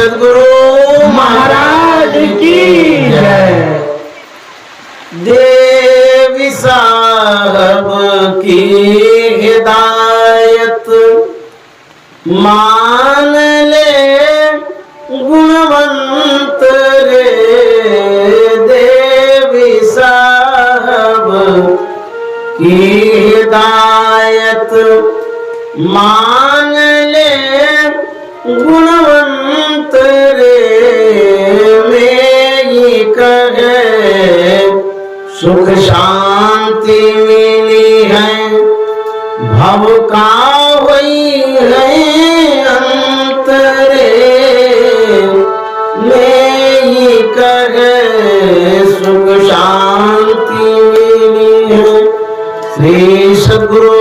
सद्गुरु महाराज की जय। देवी साहब की हिदायत मान ले गुणवंत रे, देवी साहब की हिदायत मान ले गुणवंत रे, मेरी कहे सुख शांति मिली है, भव का हुई है अंत रे, मेरी कहे सुख शांति मिली है। श्री सद्गुरु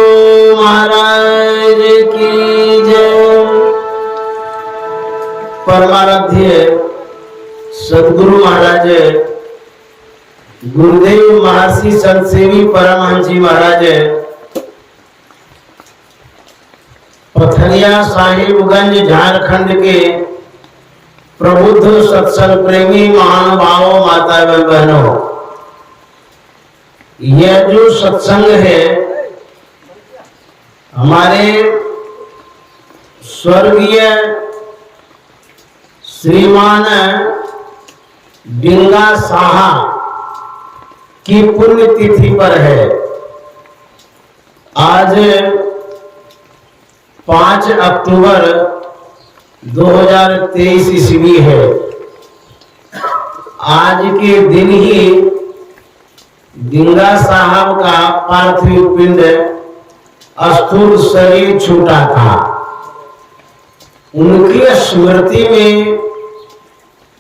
महाराज की जय। परमाराध्य सद्गुरु महाराज गुरुदेव महर्षि संतसेवी परमहंस जी महाराज पथरिया साहिबगंज झारखंड के प्रबुद्ध सत्संग प्रेमी महानुभावों, माता एवं बहनों, यह जो सत्संग है हमारे स्वर्गीय श्रीमान डिंगा साहा की पुण्य तिथि पर है। आज 5 अक्टूबर 2023 ईस्वी है। आज के दिन ही डिंगा साहब का पार्थिव पिंड स्थूल शरीर छूटा था। उनकी स्मृति में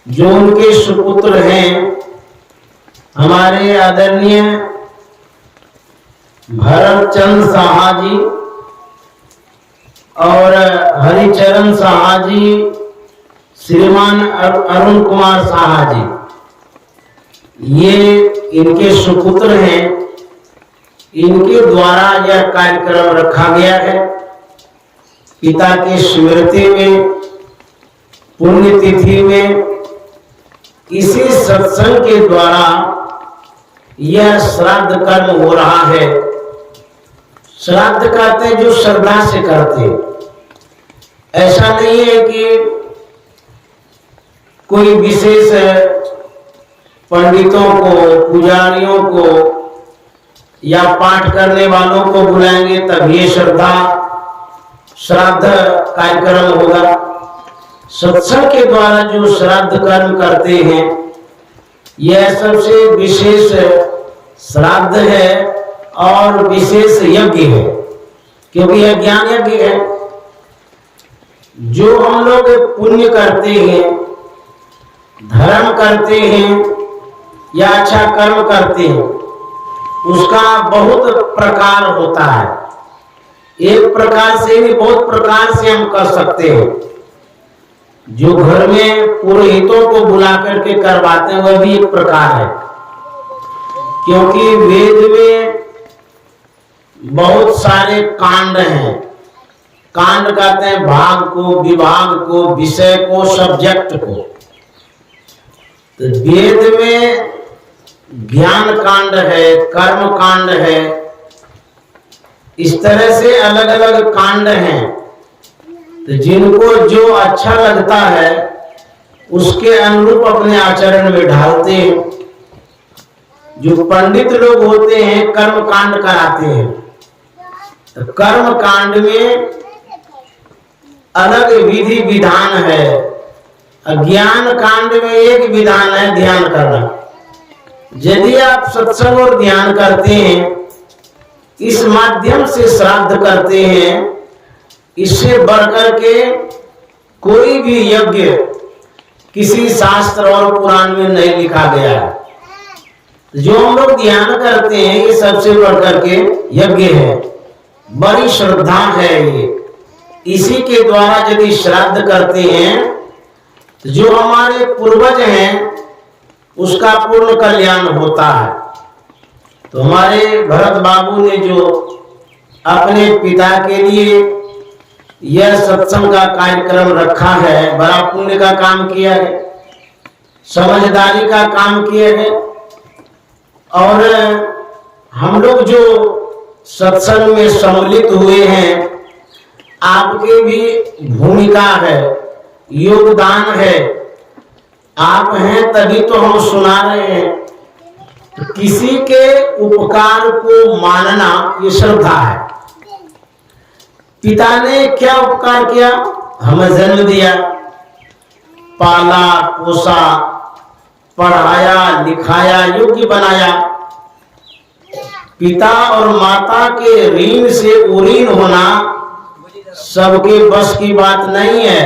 जो उनके सुपुत्र हैं हमारे आदरणीय भरतचंद साहा जी और हरिचरण साहा जी, श्रीमान अरुण कुमार साहा जी, ये इनके सुपुत्र हैं। इनके द्वारा यह कार्यक्रम रखा गया है। पिता की स्मृति में, पुण्यतिथि में, इसी सत्संग के द्वारा यह श्राद्ध कर्म हो रहा है। श्राद्ध करते जो श्रद्धा से करते, ऐसा नहीं है कि कोई विशेष पंडितों को, पुजारियों को या पाठ करने वालों को बुलाएंगे तब ये श्रद्धा श्राद्ध कार्यक्रम होगा। सत्संग के द्वारा जो श्राद्ध कर्म करते हैं यह सबसे विशेष श्राद्ध है और विशेष यज्ञ है, क्योंकि यह ज्ञान यज्ञ है। जो हम लोग पुण्य करते हैं, धर्म करते हैं या अच्छा कर्म करते हैं, उसका बहुत प्रकार होता है। एक प्रकार से नहीं, बहुत प्रकार से हम कर सकते हैं। जो घर में पुरोहितों को बुला करके करवाते हैं वह भी एक प्रकार है, क्योंकि वेद में बहुत सारे कांड हैं। कांड कहते हैं भाग को, विभाग को, विषय को, सब्जेक्ट को। तो वेद में ज्ञान कांड है, कर्म कांड है, इस तरह से अलग अलग कांड हैं। तो जिनको जो अच्छा लगता है उसके अनुरूप अपने आचरण में ढालते हैं। जो पंडित लोग होते हैं कर्म कांड कराते हैं, तो कर्म कांड में अलग विधि विधान है। ज्ञान कांड में एक विधान है, ध्यान करना। यदि आप सत्संग और ध्यान करते हैं, इस माध्यम से श्राद्ध करते हैं, इससे बढ़कर के कोई भी यज्ञ किसी शास्त्र और पुराण में नहीं लिखा गया है। जो हम लोग ध्यान करते हैं ये सबसे बढ़कर के यज्ञ है, बड़ी श्रद्धा है ये। इसी के द्वारा यदि श्राद्ध करते हैं तो जो हमारे पूर्वज हैं उसका पूर्ण कल्याण होता है। तो हमारे भरत बाबू ने जो अपने पिता के लिए यह सत्संग का कार्यक्रम रखा है, बड़ा पुण्य का काम किया है, समझदारी का काम किए हैं। और हम लोग जो सत्संग में सम्मिलित हुए हैं, आपकी भी भूमिका है, योगदान है। आप हैं तभी तो हम सुना रहे हैं। तो किसी के उपकार को मानना ये श्रद्धा है। पिता ने क्या उपकार किया? हमें जन्म दिया, पाला पोसा, पढ़ाया लिखाया, योग्य बनाया। पिता और माता के ऋण से उऋण होना सबके बस की बात नहीं है।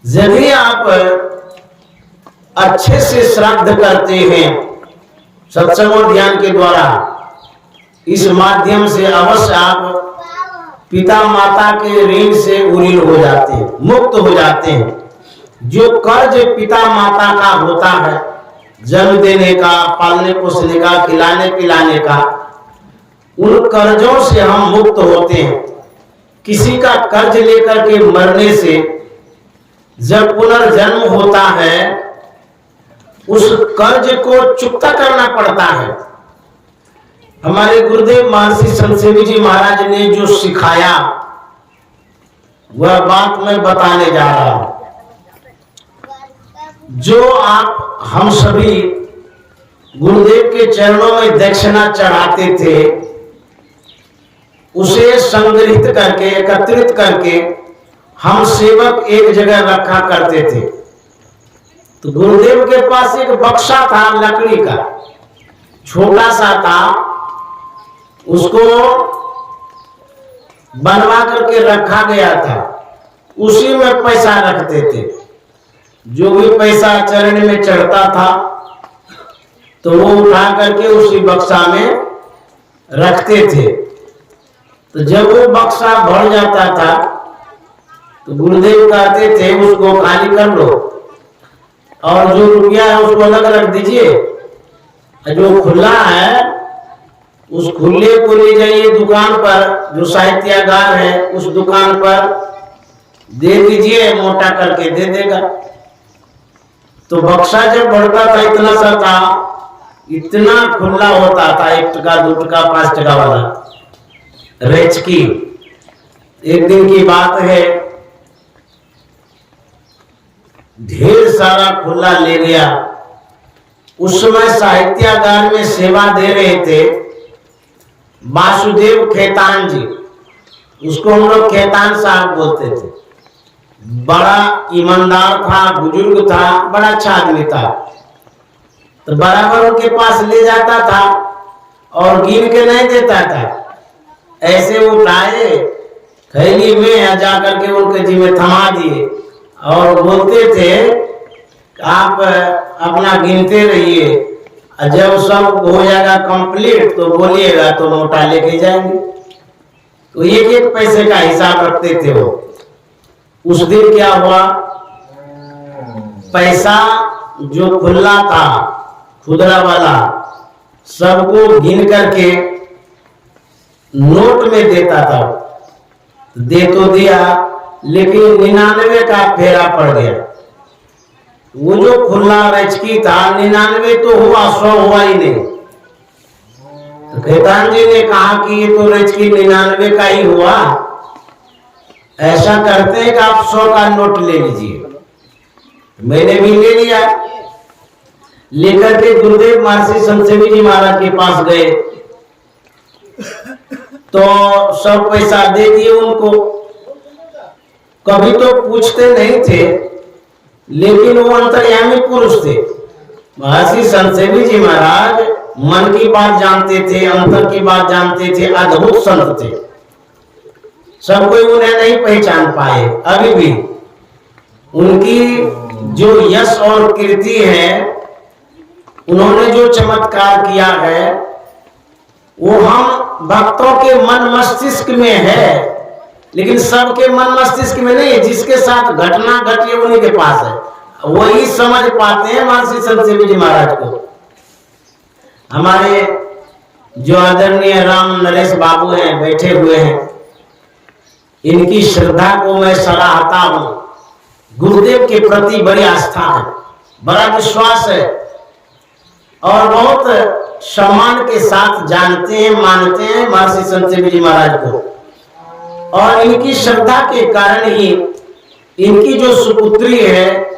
यदि आप अच्छे से श्राद्ध करते हैं सत्संग और ध्यान के द्वारा, इस माध्यम से अवश्य आप पिता माता के ऋण से उऋण हो जाते हैं, मुक्त हो जाते हैं। जो कर्ज पिता माता का होता है, जन्म देने का, पालने पोसने का, खिलाने पिलाने का, उन कर्जों से हम मुक्त होते हैं। किसी का कर्ज लेकर के मरने से जब पुनर्जन्म होता है, उस कर्ज को चुकता करना पड़ता है। हमारे गुरुदेव महर्षि संतसेवी जी महाराज ने जो सिखाया, वह बात मैं बताने जा रहा हूं। जो आप हम सभी गुरुदेव के चरणों में दक्षिणा चढ़ाते थे, उसे संग्रहित करके, एकत्रित करके हम सेवक एक जगह रखा करते थे। तो गुरुदेव के पास एक बक्सा था, लकड़ी का, छोटा सा था। उसको बनवा करके रखा गया था। उसी में पैसा रखते थे। जो भी पैसा चरण में चढ़ता था तो वो उठा करके उसी बक्सा में रखते थे। तो जब वो बक्सा भर जाता था तो गुरुदेव कहते थे उसको खाली कर लो और जो रुपया है उसको अलग रख दीजिए, जो खुला है उस खुले को ले जाइए दुकान पर, जो साहित्यागार है उस दुकान पर दे दीजिए, मोटा करके दे देगा। तो बक्सा जब बढ़ता था, इतना सा था, इतना खुला होता था, 1 टका 2 टका 5 टका वाला रेच की। एक दिन की बात है, ढेर सारा खुला ले गया। उस समय साहित्यागार में सेवा दे रहे थे वासुदेव खेतान जी, उसको हम लोग खेतान साहब बोलते थे। बड़ा ईमानदार था, बुजुर्ग था, बड़ा अच्छा आदमी था। तो बराबर उनके पास ले जाता था और गिन के नहीं देता था, ऐसे उठाए थैली में जाकर के उनके जी में थमा दिए और बोलते थे आप अपना गिनते रहिए, जब सब हो जाएगा कंप्लीट तो बोलिएगा तो नोटा लेके जाएंगे। तो 1-1 पैसे का हिसाब रखते थे वो। उस दिन क्या हुआ, पैसा जो खुला था खुदरा वाला सबको गिन करके नोट में देता था। दे तो दिया लेकिन 99 का फेरा पड़ गया। वो जो खुला रचकी था 99 तो हुआ, 100 हुआ ही नहीं। तो खेतान जी ने कहा कि ये तो रचकी 99 का ही हुआ, ऐसा करते हैं कि आप 100 का नोट ले लीजिए। मैंने भी ले लिया, लेकर के गुरुदेव महर्षि संतसेवी जी महाराज के पास गए तो सब पैसा दे दिए उनको। कभी तो पूछते नहीं थे, लेकिन वो अंतर्यामी पुरुष थे। महर्षि संतसेवी जी महाराज मन की बात जानते थे, अंतर की बात जानते थे, अद्भुत संत थे। सब कोई उन्हें नहीं पहचान पाए। अभी भी उनकी जो यश और कीर्ति है, उन्होंने जो चमत्कार किया है, वो हम भक्तों के मन मस्तिष्क में है, लेकिन सबके मन मस्तिष्क में नहीं है। जिसके साथ घटना घटी है उन्हीं के पास है, वही समझ पाते हैं महर्षि संतसेवी जी महाराज को। हमारे जो आदरणीय राम नरेश बाबू हैं, बैठे हुए हैं, इनकी श्रद्धा को मैं सराहता हूं। गुरुदेव के प्रति बड़ी आस्था है, बड़ा विश्वास है और बहुत सम्मान के साथ जानते हैं, मानते हैं महर्षि संत देव जी महाराज को। और इनकी श्रद्धा के कारण ही इनकी जो सुपुत्री है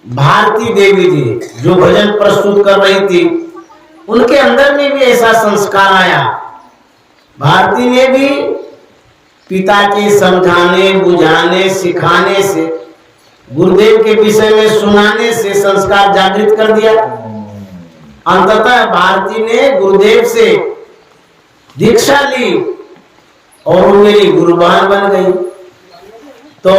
भारती देवी जी, जो भजन प्रस्तुत कर रही थी, उनके अंदर में भी ऐसा संस्कार आया। भारती ने भी पिता के समझाने, बुझाने, सिखाने से, गुरुदेव के विषय में सुनाने से संस्कार जागृत कर दिया। अंततः भारती ने गुरुदेव से दीक्षा ली और वो मेरी गुरुबहन बन गई। तो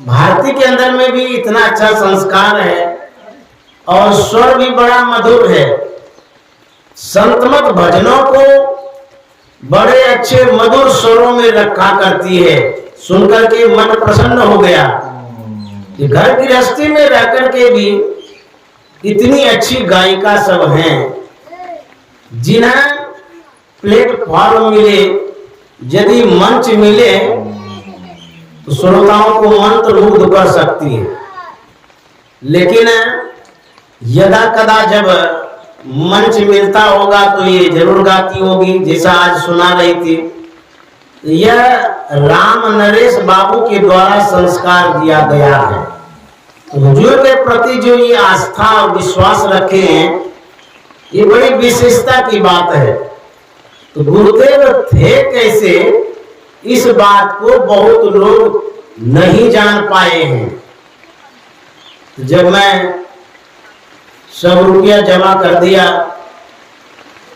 भारती के अंदर में भी इतना अच्छा संस्कार है और स्वर भी बड़ा मधुर है। संतमत भजनों को बड़े अच्छे मधुर स्वरों में रखा करती है। सुनकर के मन प्रसन्न हो गया कि घर गृहस्थी में रहकर के भी इतनी अच्छी गायिका सब हैं, जिन्हें प्लेटफॉर्म मिले, यदि मंच मिले तो श्रोताओं को मंत्रमुग्ध कर सकती है। लेकिन यदा कदा जब मंच मिलता होगा तो ये जरूर गाती होगी, जैसा आज सुना रही थी। यह राम नरेश बाबू के द्वारा संस्कार दिया गया है। तो हुजूर के प्रति जो ये आस्था और विश्वास रखे हैं, ये बड़ी विशेषता की बात है। तो गुरुदेव थे कैसे, इस बात को बहुत लोग नहीं जान पाए हैं। तो जब मैं सब रुपया जमा कर दिया,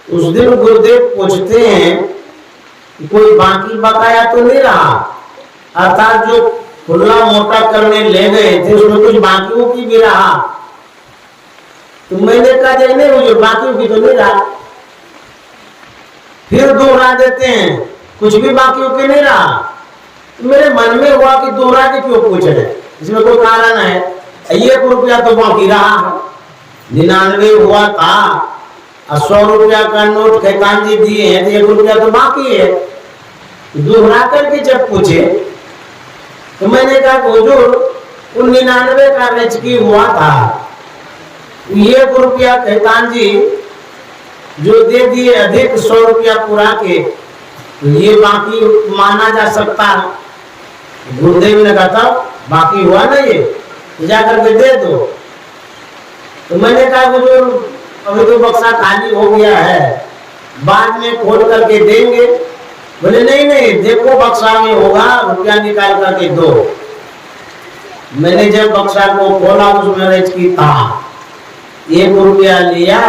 उस दिन गुरुदेव पूछते हैं कि कोई बाकी बकाया तो नहीं रहा, अर्थात जो खुला मोटा करने ले गए थे उसमें कुछ बाकियों की भी रहा। तो मैंने कहा नहीं, वो जो बाकियों की तो नहीं रहा। फिर दोहरा देते हैं कुछ भी बाकियों के नहीं रहा। तो मेरे मन में हुआ कि दोहरा के क्यों पूछ रहे, इसमें कोई कारण है। 1 रुपया तो बाकी रहा, 99 हुआ था, 100 रुपया का नोट खेतान जी दिए हैं, तो 1 रुपया तो बाकी है। दोहरा करके जब पूछे तो मैंने कहा हुजूर 99 का रेचकी हुआ था, 1 रुपया खेतान जी जो दे दिए अधिक 100 रुपया पूरा के, ये बाकी माना जा सकता है। गुरुदेव ने कहा था बाकी हुआ ना, ये जाकर के दे दो। तो मैंने कहा हुजूर अभी तो बक्सा खाली हो गया है, बाद में खोल करके देंगे। बोले नहीं नहीं, देखो बक्सा में होगा, रुपया निकाल करके दो। मैंने जब बक्सा को खोला उसमें रेचकी था, 1 रुपया लिया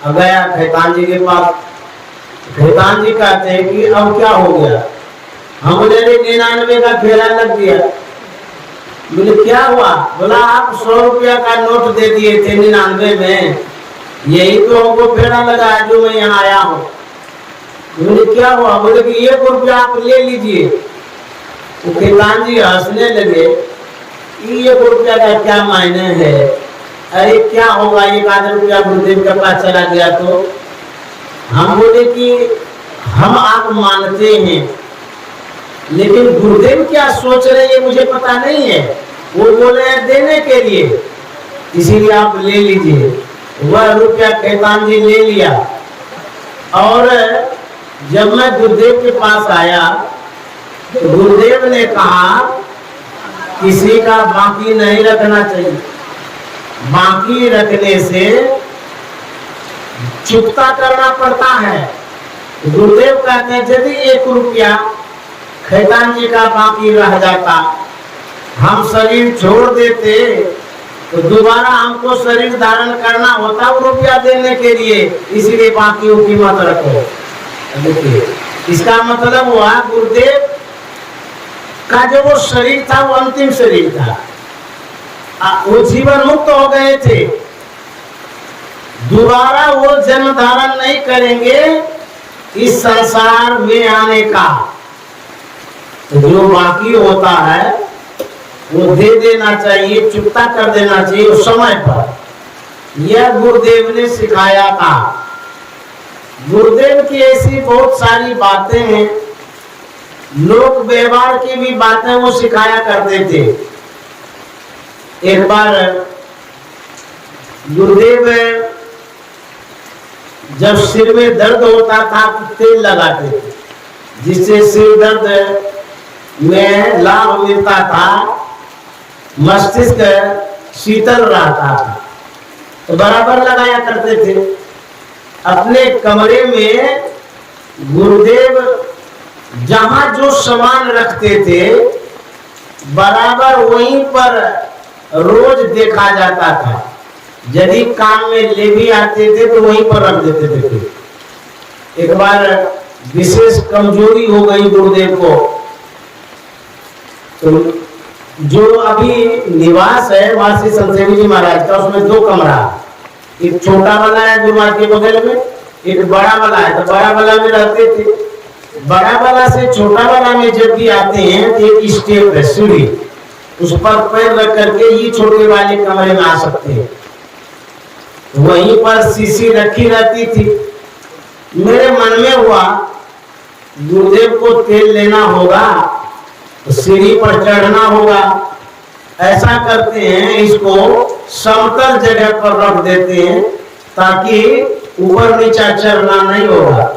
और गया खेतान जी के पास। खेतान जी कहते हैं कि अब क्या हो गया। हम बोले 99 का फेरा लग गया। बोले क्या हुआ। बोला आप 100 रुपया का नोट दे दिए थे 99 में, यही तो हमको फेरा लगा है जो मैं यहाँ आया हूँ। बोले क्या हुआ। बोले कि 1 रुपया आप ले लीजिए। तो खेतान जी हंसने लगे, 1 रुपया का क्या मायने है, अरे क्या होगा 1 रुपया गुरुदेव के पास चला गया तो। हम बोले कि हम आप मानते हैं, लेकिन गुरुदेव क्या सोच रहे हैं मुझे पता नहीं है। वो बोले हैं देने के लिए, इसीलिए आप ले लीजिए। वह रुपया खेतान जी ले लिया। और जब मैं गुरुदेव के पास आया तो गुरुदेव ने कहा किसी का बाकी नहीं रखना चाहिए, बाकी रखने से चुकता करना पड़ता है। गुरुदेव कहते हैं यदि 1 रुपया खेतान जी का बाकी रह जाता, हम शरीर छोड़ देते तो दोबारा हमको शरीर धारण करना होता वो रुपया देने के लिए, इसीलिए बाकी की मत रखो। देखिए इसका मतलब हुआ गुरुदेव का जो वो शरीर था वो अंतिम शरीर था, वो जीवन मुक्त हो गए थे, दोबारा वो जन्म धारण नहीं करेंगे इस संसार में आने का। तो जो बाकी होता है वो दे देना चाहिए, चुकता कर देना चाहिए उस समय पर। यह गुरुदेव ने सिखाया था। गुरुदेव की ऐसी बहुत सारी बातें हैं लोक व्यवहार की भी बातें वो सिखाया करते थे। एक बार गुरुदेव जब सिर में दर्द होता था तो तेल लगाते थे, जिससे सिर दर्द में लाभ मिलता था, मस्तिष्क शीतल रहता था, तो बराबर लगाया करते थे। अपने कमरे में गुरुदेव जहां जो सामान रखते थे बराबर वहीं पर रोज देखा जाता था। यदि काम में ले भी आते थे तो वहीं पर रख देते थे। एक बार विशेष कमजोरी हो गई गुरुदेव को, तो जो अभी निवास है वहां श्री संतसेवी जी महाराज का, उसमें 2 कमरा, एक छोटा वाला है गुरु महाराज के बगल में, एक बड़ा वाला है। तो बड़ा वाला में रहते थे। बड़ा वाला से छोटा वाला में जब भी आते हैं तो एक स्टेप है, सीढ़ी, उस पर पैर रख करके ये छोटे वाले कमरे में आ सकते हैं। वहीं पर शीशी रखी रहती थी। मेरे मन में हुआ गुरुदेव को तेल लेना होगा तो सीढ़ी पर चढ़ना होगा। ऐसा करते हैं, इसको समतल जगह पर रख देते हैं ताकि ऊपर नीचा चढ़ना नहीं होगा।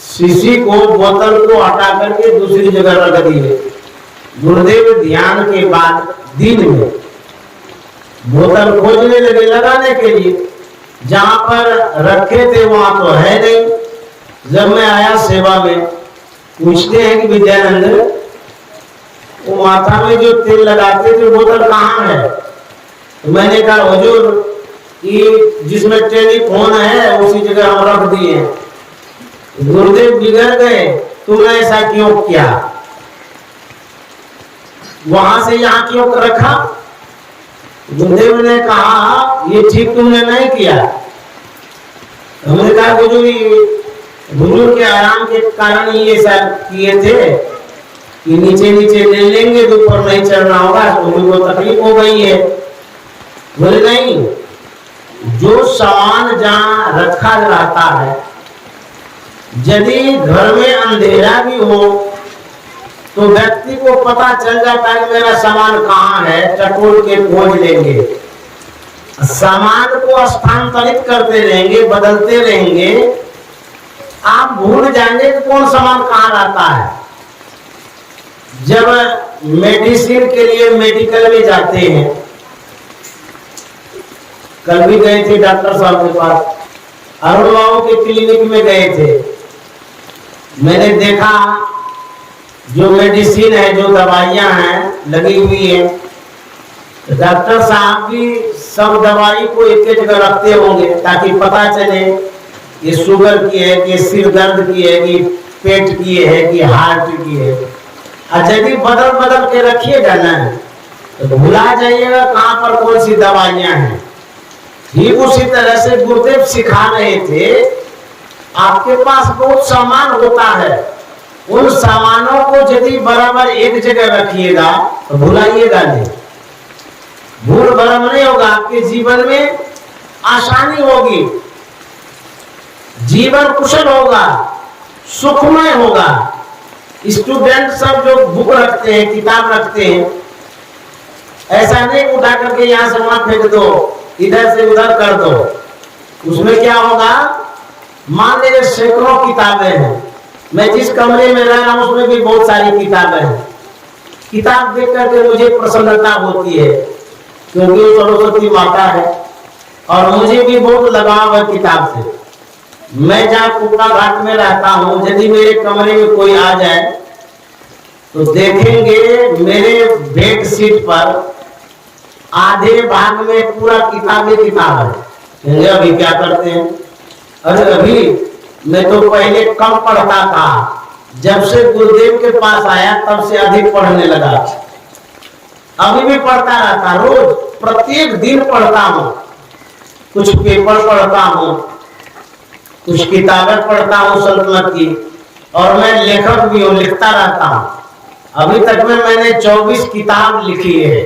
शीशी को, बोतल को हटा करके दूसरी जगह रख दिए। गुरुदेव ध्यान के बाद दिन में बोतल खोजने लगे लगाने के लिए, जहां पर रखे थे वहां तो है नहीं। जब मैं आया सेवा में, पूछते हैं कि विद्यानंद वो माथा में जो तेल लगाते थे बोतल कहाँ है? तो मैंने कहा हुजूर ये जिसमें टेलीफोन है उसी जगह हम रख दिए। गुरुदेव बिगड़ गए, तुमने ऐसा क्यों किया? वहां से यहाँ क्यों रखा? गुरुदेव ने कहा ये ठीक तुमने नहीं किया। हमने कहा हुजूर के आराम के कारण ये सब किए थे कि नीचे नीचे ले लेंगे तो ऊपर नहीं चढ़ना होगा, तो उनको तकलीफ हो गई है। बोले नहीं, जो सामान जहाँ रखा रहता है, यदि घर में अंधेरा भी हो तो व्यक्ति को पता चल जाता है मेरा सामान कहाँ है, टटोल के खोज लेंगे। सामान को स्थानांतरित करते रहेंगे, बदलते रहेंगे, आप भूल जाएंगे कि कौन सामान कहाँ रहता है। जब मेडिसिन के लिए मेडिकल में जाते हैं, कल भी गए थे डॉक्टर साहब के पास, अरुण बाबू के क्लिनिक में गए थे। मैंने देखा जो मेडिसिन है, जो दवाइयां हैं लगी हुई है, डॉक्टर साहब भी सब दवाई को एक जगह रखते होंगे ताकि पता चले ये शुगर की है, कि सिर दर्द की है, कि पेट की है, कि हार्ट की है। और यदि बदल बदल के रखिएगा ना तो भुला जाइएगा कहाँ पर कौन सी दवाइयां हैं। ठीक उसी तरह से गुरुदेव सिखा रहे थे, आपके पास बहुत सामान होता है, उन सामानों को यदि बराबर एक जगह रखिएगा तो भुलाइएगा नहीं, भूल भरम नहीं होगा, आपके जीवन में आसानी होगी, जीवन कुशल होगा, सुखमय होगा। स्टूडेंट सब जो बुक रखते हैं, किताब रखते हैं, ऐसा नहीं उठा करके यहाँ से वहां फेंक दो, इधर से उधर कर दो। उसमें क्या होगा, मान लीजिए सैकड़ों किताबें हैं, मैं जिस कमरे में रह रहा हूं उसमें भी बहुत सारी किताबें हैं। किताब देख करके मुझे प्रसन्नता होती है क्योंकि सरस्वती माता है और मुझे भी बहुत लगाव है किताब से। मैं जहाँ कुपड़ा घाट में रहता हूँ, यदि मेरे कमरे में कोई आ जाए तो देखेंगे मेरे बेड शीट पर आधे भाग में पूरा किताब है। अभी क्या करते हैं? अरे अभी मैं तो पहले कम पढ़ता था, जब से गुरुदेव के पास आया तब से अधिक पढ़ने लगा। अभी भी पढ़ता रहता, रोज प्रत्येक दिन पढ़ता हूँ, कुछ पेपर पढ़ता हूँ, कुछ किताबें पढ़ता हूँ सल्तनत की, और मैं लेखक भी हूँ, लिखता रहता हूँ। अभी तक में मैंने 24 किताब लिखी है।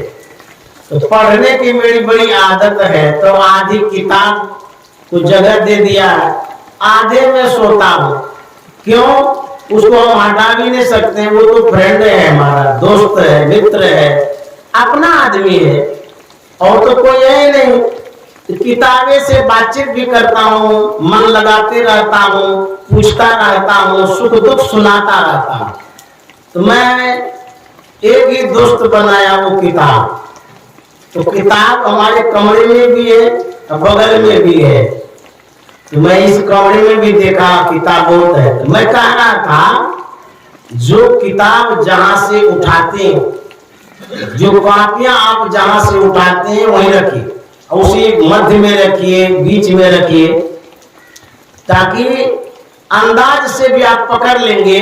तो पढ़ने की मेरी बड़ी आदत है, तो आधी किताब को जगह दे दिया है, आधे में सोता हूँ। क्यों? उसको हम हटा भी नहीं सकते, वो तो फ्रेंड है, हमारा दोस्त है, मित्र है, अपना आदमी है, और तो कोई है नहीं। किताबें से बातचीत भी करता हूँ, मन लगाते रहता हूँ, पूछता रहता हूँ, सुख दुख सुनाता रहता हूँ। तो मैं एक ही दोस्त बनाया, वो किताब। तो किताब हमारे कमरे में भी है और बगल में भी है। तो मैं इस कमरे में भी देखा किताब बहुत है। तो मैं कह रहा था, जो किताब जहां से उठाते हैं, जो कॉपियां आप जहां से उठाते हैं वहीं रखिए, उसी मध्य में रखिए, बीच में रखिए, ताकि अंदाज से भी आप पकड़ लेंगे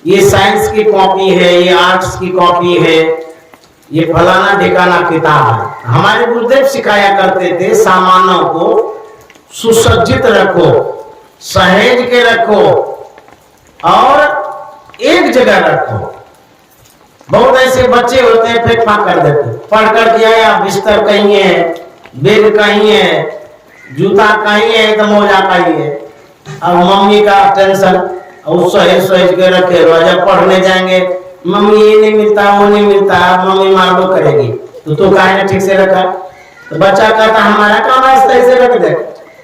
ये साइंस की कॉपी है, ये आर्ट्स की कॉपी है, ये फलाना ठिकाना किताब है। हमारे गुरुदेव सिखाया करते थे, सामानों को सुसज्जित रखो, सहेज के रखो और एक जगह रखो। बहुत ऐसे बच्चे होते हैं फेंक फाक कर देते, पढ़ कर के आया, बिस्तर कहीं है, बैग कहीं है, जूता कहीं है, तो मोजा कहीं है। अब मम्मी का टेंशन, और सहेज सहेज के रखे, जब पढ़ने जाएंगे, मम्मी ये नहीं मिलता, वो नहीं मिलता, मम्मी मार लो करेगी, तो काहे ठीक से रखा। तो बच्चा कहता हमारा काम है सही से रख दे,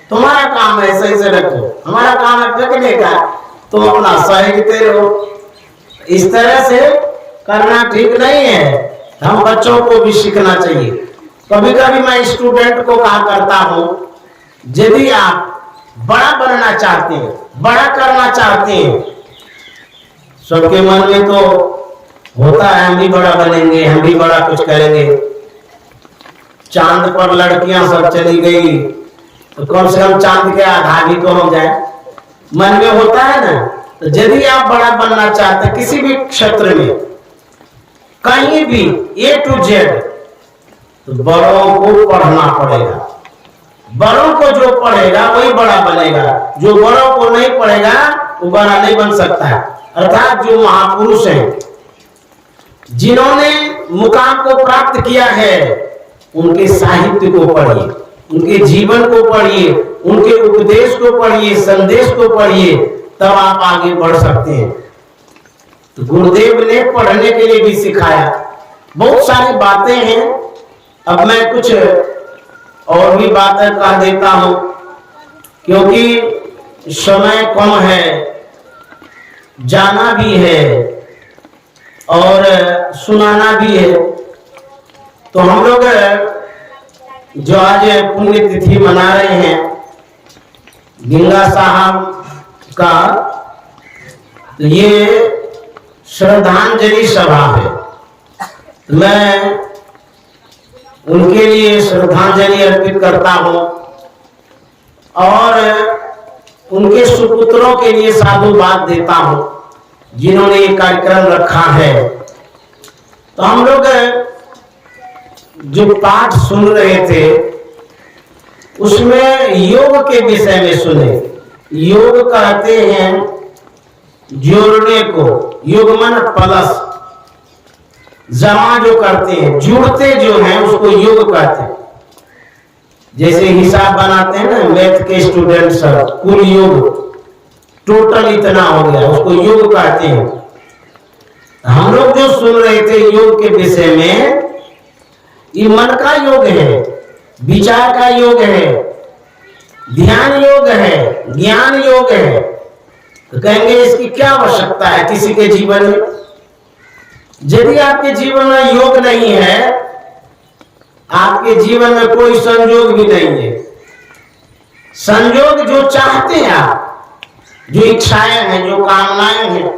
तुम्हारा काम है सही से रखो, हमारा काम है फेंकने का, तुम अपना सहेजते रहो। इस तरह से करना ठीक नहीं है। हम बच्चों को भी सीखना चाहिए। कभी कभी मैं स्टूडेंट को कहा करता हूं, यदि आप बड़ा बनना चाहते हैं, बड़ा करना चाहते हैं, सबके मन में तो होता है हम भी बड़ा बनेंगे, हम भी बड़ा कुछ करेंगे। चांद पर लड़कियां सब चली गई, तो कम से कम चांद के आधा भी तो हो जाए, मन में होता है ना। तो यदि आप बड़ा बनना चाहते हैं किसी भी क्षेत्र में, कहीं भी A to Z, तो बड़ों को पढ़ना पड़ेगा। बड़ों को जो पढ़ेगा वही बड़ा बनेगा, जो बड़ों को नहीं पढ़ेगा वो बड़ा नहीं बन सकता है। अर्थात जो महापुरुष हैं, जिन्होंने मुकाम को प्राप्त किया है, उनके साहित्य को पढ़िए, उनके जीवन को पढ़िए, उनके उपदेश को पढ़िए, संदेश को पढ़िए, तब आप आगे बढ़ सकते हैं। तो गुरुदेव ने पढ़ने के लिए भी सिखाया। बहुत सारी बातें हैं, अब मैं कुछ और भी बातें कह देता हूं, क्योंकि समय कम है, जाना भी है और सुनाना भी है। तो हम लोग जो आज पुण्यतिथि मना रहे हैं गिंगा साहब का, तो ये श्रद्धांजलि सभा है। मैं उनके लिए श्रद्धांजलि अर्पित करता हूं और उनके सुपुत्रों के लिए साधुवाद देता हूं, जिन्होंने ये कार्यक्रम रखा है। तो हम लोग जो पाठ सुन रहे थे उसमें योग के विषय में सुने। योग कहते हैं जोड़ने को, योग मन प्लस, जमा जो करते हैं, जुड़ते जो हैं उसको योग कहते हैं। जैसे हिसाब बनाते हैं ना मैथ के स्टूडेंट सब, कुल योग टोटल इतना हो गया, उसको योग कहते हैं। हम लोग जो सुन रहे थे योग के विषय में, ये मन का योग है, विचार का योग है, ध्यान योग है, ज्ञान योग है। तो कहेंगे इसकी क्या आवश्यकता है किसी के जीवन में? यदि आपके जीवन में योग नहीं है, आपके जीवन में कोई संयोग भी नहीं है। संयोग जो चाहते हैं आप, जो इच्छाएं हैं, जो कामनाएं हैं,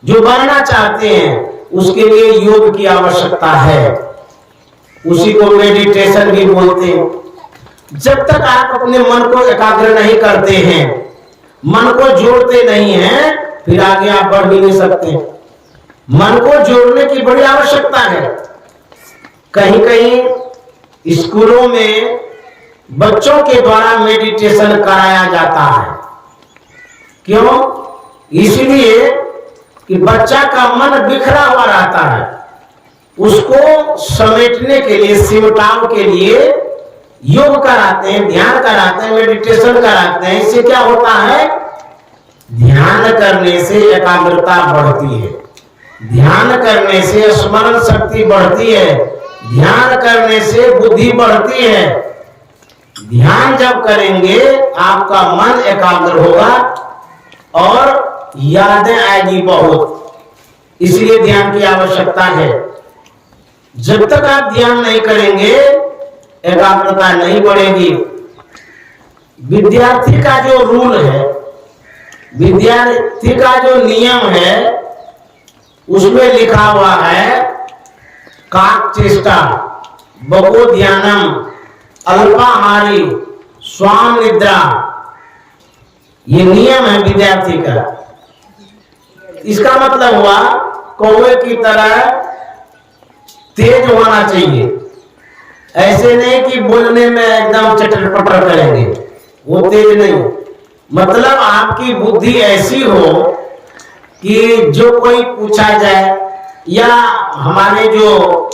जो बनना चाहते हैं, उसके लिए योग की आवश्यकता है। उसी को मेडिटेशन भी बोलते हैं। जब तक आप अपने मन को एकाग्र नहीं करते हैं, मन को जोड़ते नहीं हैं, फिर आगे आप बढ़ भी नहीं सकते। मन को जोड़ने की बड़ी आवश्यकता है। कहीं कहीं स्कूलों में बच्चों के द्वारा मेडिटेशन कराया जाता है। क्यों? इसलिए कि बच्चा का मन बिखरा हुआ रहता है, उसको समेटने के लिए, सिमटाव के लिए योग कराते हैं, ध्यान कराते हैं, मेडिटेशन कराते हैं। इससे क्या होता है? ध्यान करने से एकाग्रता बढ़ती है, ध्यान करने से स्मरण शक्ति बढ़ती है, ध्यान करने से बुद्धि बढ़ती है। ध्यान जब करेंगे आपका मन एकाग्र होगा और यादें आएगी बहुत, इसलिए ध्यान की आवश्यकता है। जब तक आप ध्यान नहीं करेंगे एकाग्रता नहीं बढ़ेगी। विद्यार्थी का जो रूल है, विद्यार्थी का जो नियम है, उसमें लिखा हुआ है काक चेष्टा, बको ध्यानम, अल्पाहारी, स्वाम निद्रा। ये नियम है विद्यार्थी का। इसका मतलब हुआ कौवे की तरह तेज होना चाहिए। ऐसे नहीं कि बोलने में एकदम चटर पटर करेंगे, वो तेज नहीं। मतलब आपकी बुद्धि ऐसी हो कि जो कोई पूछा जाए, या हमारे जो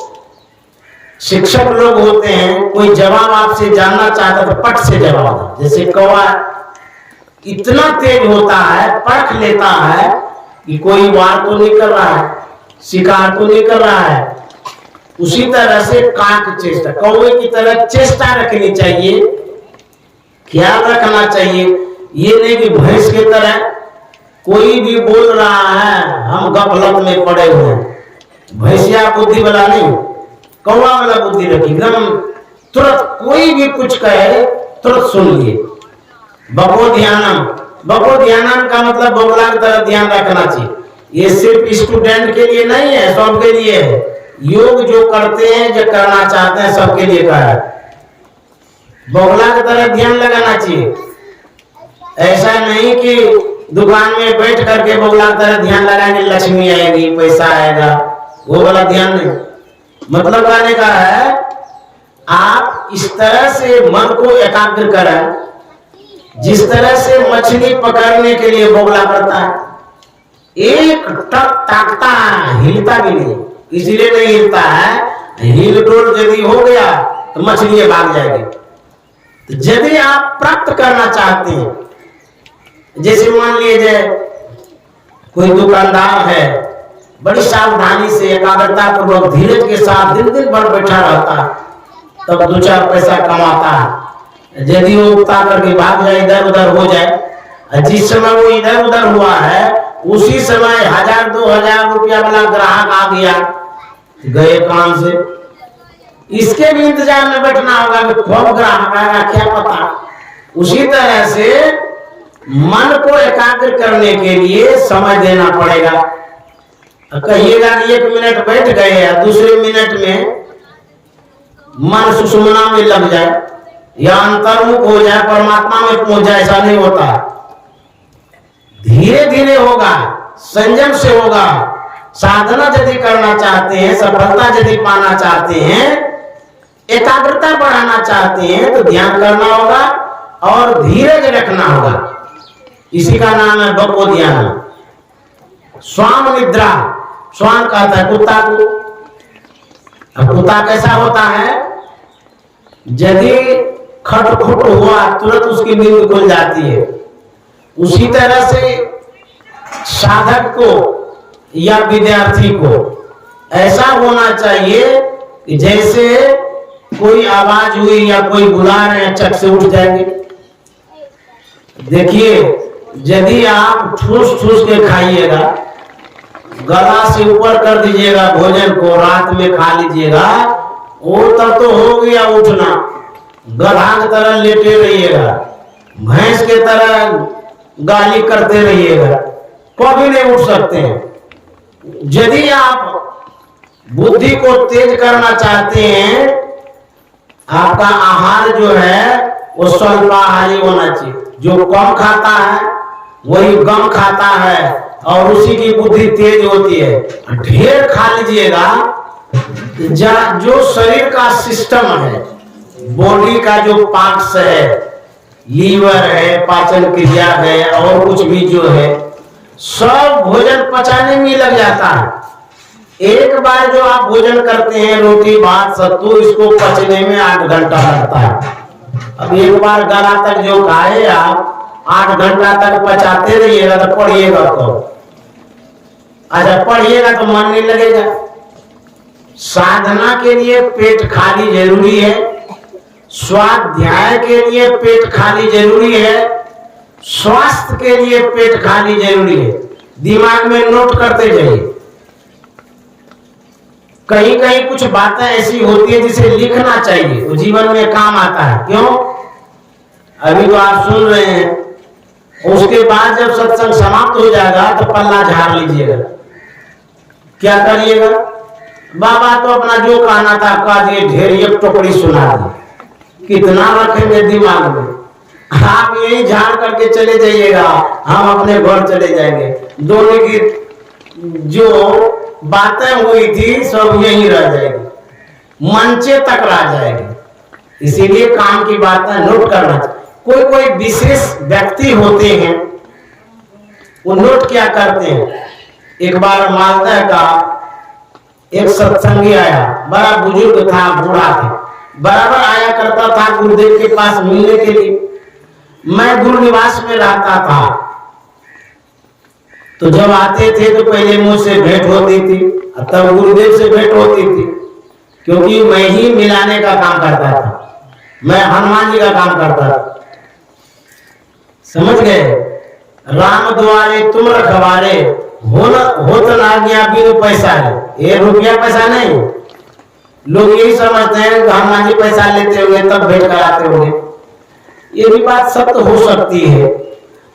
शिक्षक लोग होते हैं, कोई जवाब आपसे जानना चाहता तो पट से जवाब दो। जैसे कौवा इतना तेज होता है, परख लेता है कि कोई वार तो नहीं कर रहा है, शिकार तो नहीं कर रहा है। उसी तरह से काक चेष्टा, कौवे की तरह चेष्टा रखनी चाहिए, ख्याल रखना चाहिए। ये नहीं कि भैंस की तरह कोई भी बोल रहा है हम गफलत में पड़े हुए हैं। भैंसिया बुद्धि वाला नहीं, कौवा वाला बुद्धि रखी, एकदम तुरंत कोई भी कुछ कहे तुरंत सुन लिए। बको ध्यानम, बको ध्यानम का मतलब बगुला की तरह ध्यान रखना चाहिए। ये सिर्फ स्टूडेंट के लिए नहीं है, सबके लिए है। योग जो करते हैं, जो करना चाहते हैं, सबके लिए कहा है। बगुला की तरह ध्यान लगाना चाहिए। ऐसा नहीं कि दुकान में बैठ करके बगुला की तरह ध्यान लगाएंगे लक्ष्मी आएगी, पैसा आएगा, वो वाला ध्यान नहीं। मतलब कहने का है आप इस तरह से मन को एकाग्र करें जिस तरह से मछली पकड़ने के लिए बगुला करता है। एक टक ताकता है, हिलता भी नहीं, इसलिए नहीं हिलता है। हिल डोल यदि हो गया तो मछली भाग जाएगी। तो यदि आप प्राप्त करना चाहते हैं, जैसे मान लीजिए कोई दुकानदार है, बड़ी सावधानी से एकाग्रता पूर्वक धीरज के साथ दिन दिन भर बैठा रहता है, तब दो चार पैसा कमाता है। यदि वो उठा करके भाग जाए, इधर उधर हो जाए, जिस समय वो इधर उधर हुआ है उसी समय 1000-2000 रुपया वाला ग्राहक आ गया, गए काम से। इसके भी इंतजार में बैठना होगा कि कब ग्राहक आएगा क्या पता। उसी तरह से मन को एकाग्र करने के लिए समय देना पड़ेगा। कहिएगा कि 1 मिनट बैठ गए, दूसरे मिनट में मन सुषुम्ना में लग जाए या अंतर्मुख हो जाए, परमात्मा में पहुंच जाए, ऐसा नहीं होता। धीरे धीरे होगा, संयम से होगा। साधना यदि करना चाहते हैं, सफलता यदि पाना चाहते हैं, एकाग्रता बढ़ाना चाहते हैं, तो ध्यान करना होगा और धीरज रखना होगा। इसी का नाम है बको ध्यान। स्वाम निद्रा, स्वाम कहता है कुत्ता को। अब कुत्ता कैसा होता है, यदि खटखुट हुआ तुरंत उसकी नींद खुल जाती है। उसी तरह से साधक को या विद्यार्थी को ऐसा होना चाहिए कि जैसे कोई आवाज हुई या कोई बुला रहे हैं, चट से उठ जाएंगे। देखिए, यदि आप ठूस ठूस के खाइएगा, गला से ऊपर कर दीजिएगा भोजन को, रात में खा लीजिएगा, वो तब तो हो गया उठना। गधा की तरह लेटे रहिएगा, भैंस के तरह गाली करते रहिएगा, कभी नहीं उठ सकते हैं। यदि आप बुद्धि को तेज करना चाहते हैं, आपका आहार जो है वो स्वल्पाहारी होना चाहिए। जो कम खाता है वही गम खाता है और उसी की बुद्धि तेज होती है। ढेर खा लीजिएगा, जो शरीर का सिस्टम है, बॉडी का जो पार्ट्स है, लीवर है, पाचन क्रिया है और कुछ भी जो है, सब भोजन पचाने में लग जाता है। एक बार जो आप भोजन करते हैं, रोटी भात सत्तू, इसको पचने में 8 घंटा लगता है। अब एक बार गला तक जो खाए आप, 8 घंटा तक पचाते रहिएगा तो पढ़िएगा तो अच्छा पढ़िएगा तो मन नहीं लगेगा। साधना के लिए पेट खाली जरूरी है, स्वाध्याय के लिए पेट खाली जरूरी है, स्वास्थ्य के लिए पेट खाली जरूरी है। दिमाग में नोट करते जाइए। कहीं कहीं कुछ बातें ऐसी होती है जिसे लिखना चाहिए, वो जीवन में काम आता है। क्यों? अभी तो आप सुन रहे हैं, उसके बाद जब सत्संग समाप्त हो जाएगा तो पल्ला झाड़ लीजिएगा। क्या करिएगा? बाबा तो अपना जो कहना था कह दिए, ढेर एक टोकरी सुना दी, कितना रखेंगे दिमाग में। आप यही झाड़ करके चले जाइएगा, हम अपने घर चले जाएंगे। दोनों की जो बातें हुई थी सब यही रह जाएगी, मंचे तक रह जाएगी। इसीलिए काम की बातें नोट करना चाहिए। कोई कोई विशेष व्यक्ति होते हैं, वो नोट क्या करते हैं। एक बार मालदह का एक सत्संगी आया, बड़ा बुजुर्ग था, बूढ़ा था, बराबर आया करता था गुरुदेव के पास मिलने के लिए। मैं गुरु निवास में रहता था, तो जब आते थे तो पहले मुझसे भेंट होती थी, तब गुरुदेव से भेंट होती थी, क्योंकि मैं ही मिलाने का काम करता था, मैं हनुमान जी का काम करता था। समझ गए? राम द्वारे तुम रखवारे, होत ना गया बिनु पैसा है। ये रुपया पैसा नहीं, लोग यही समझते हैं कि हनुमान जी पैसा लेते होंगे तब भेंट कराते होंगे। ये भी बात सत्य हो सकती है,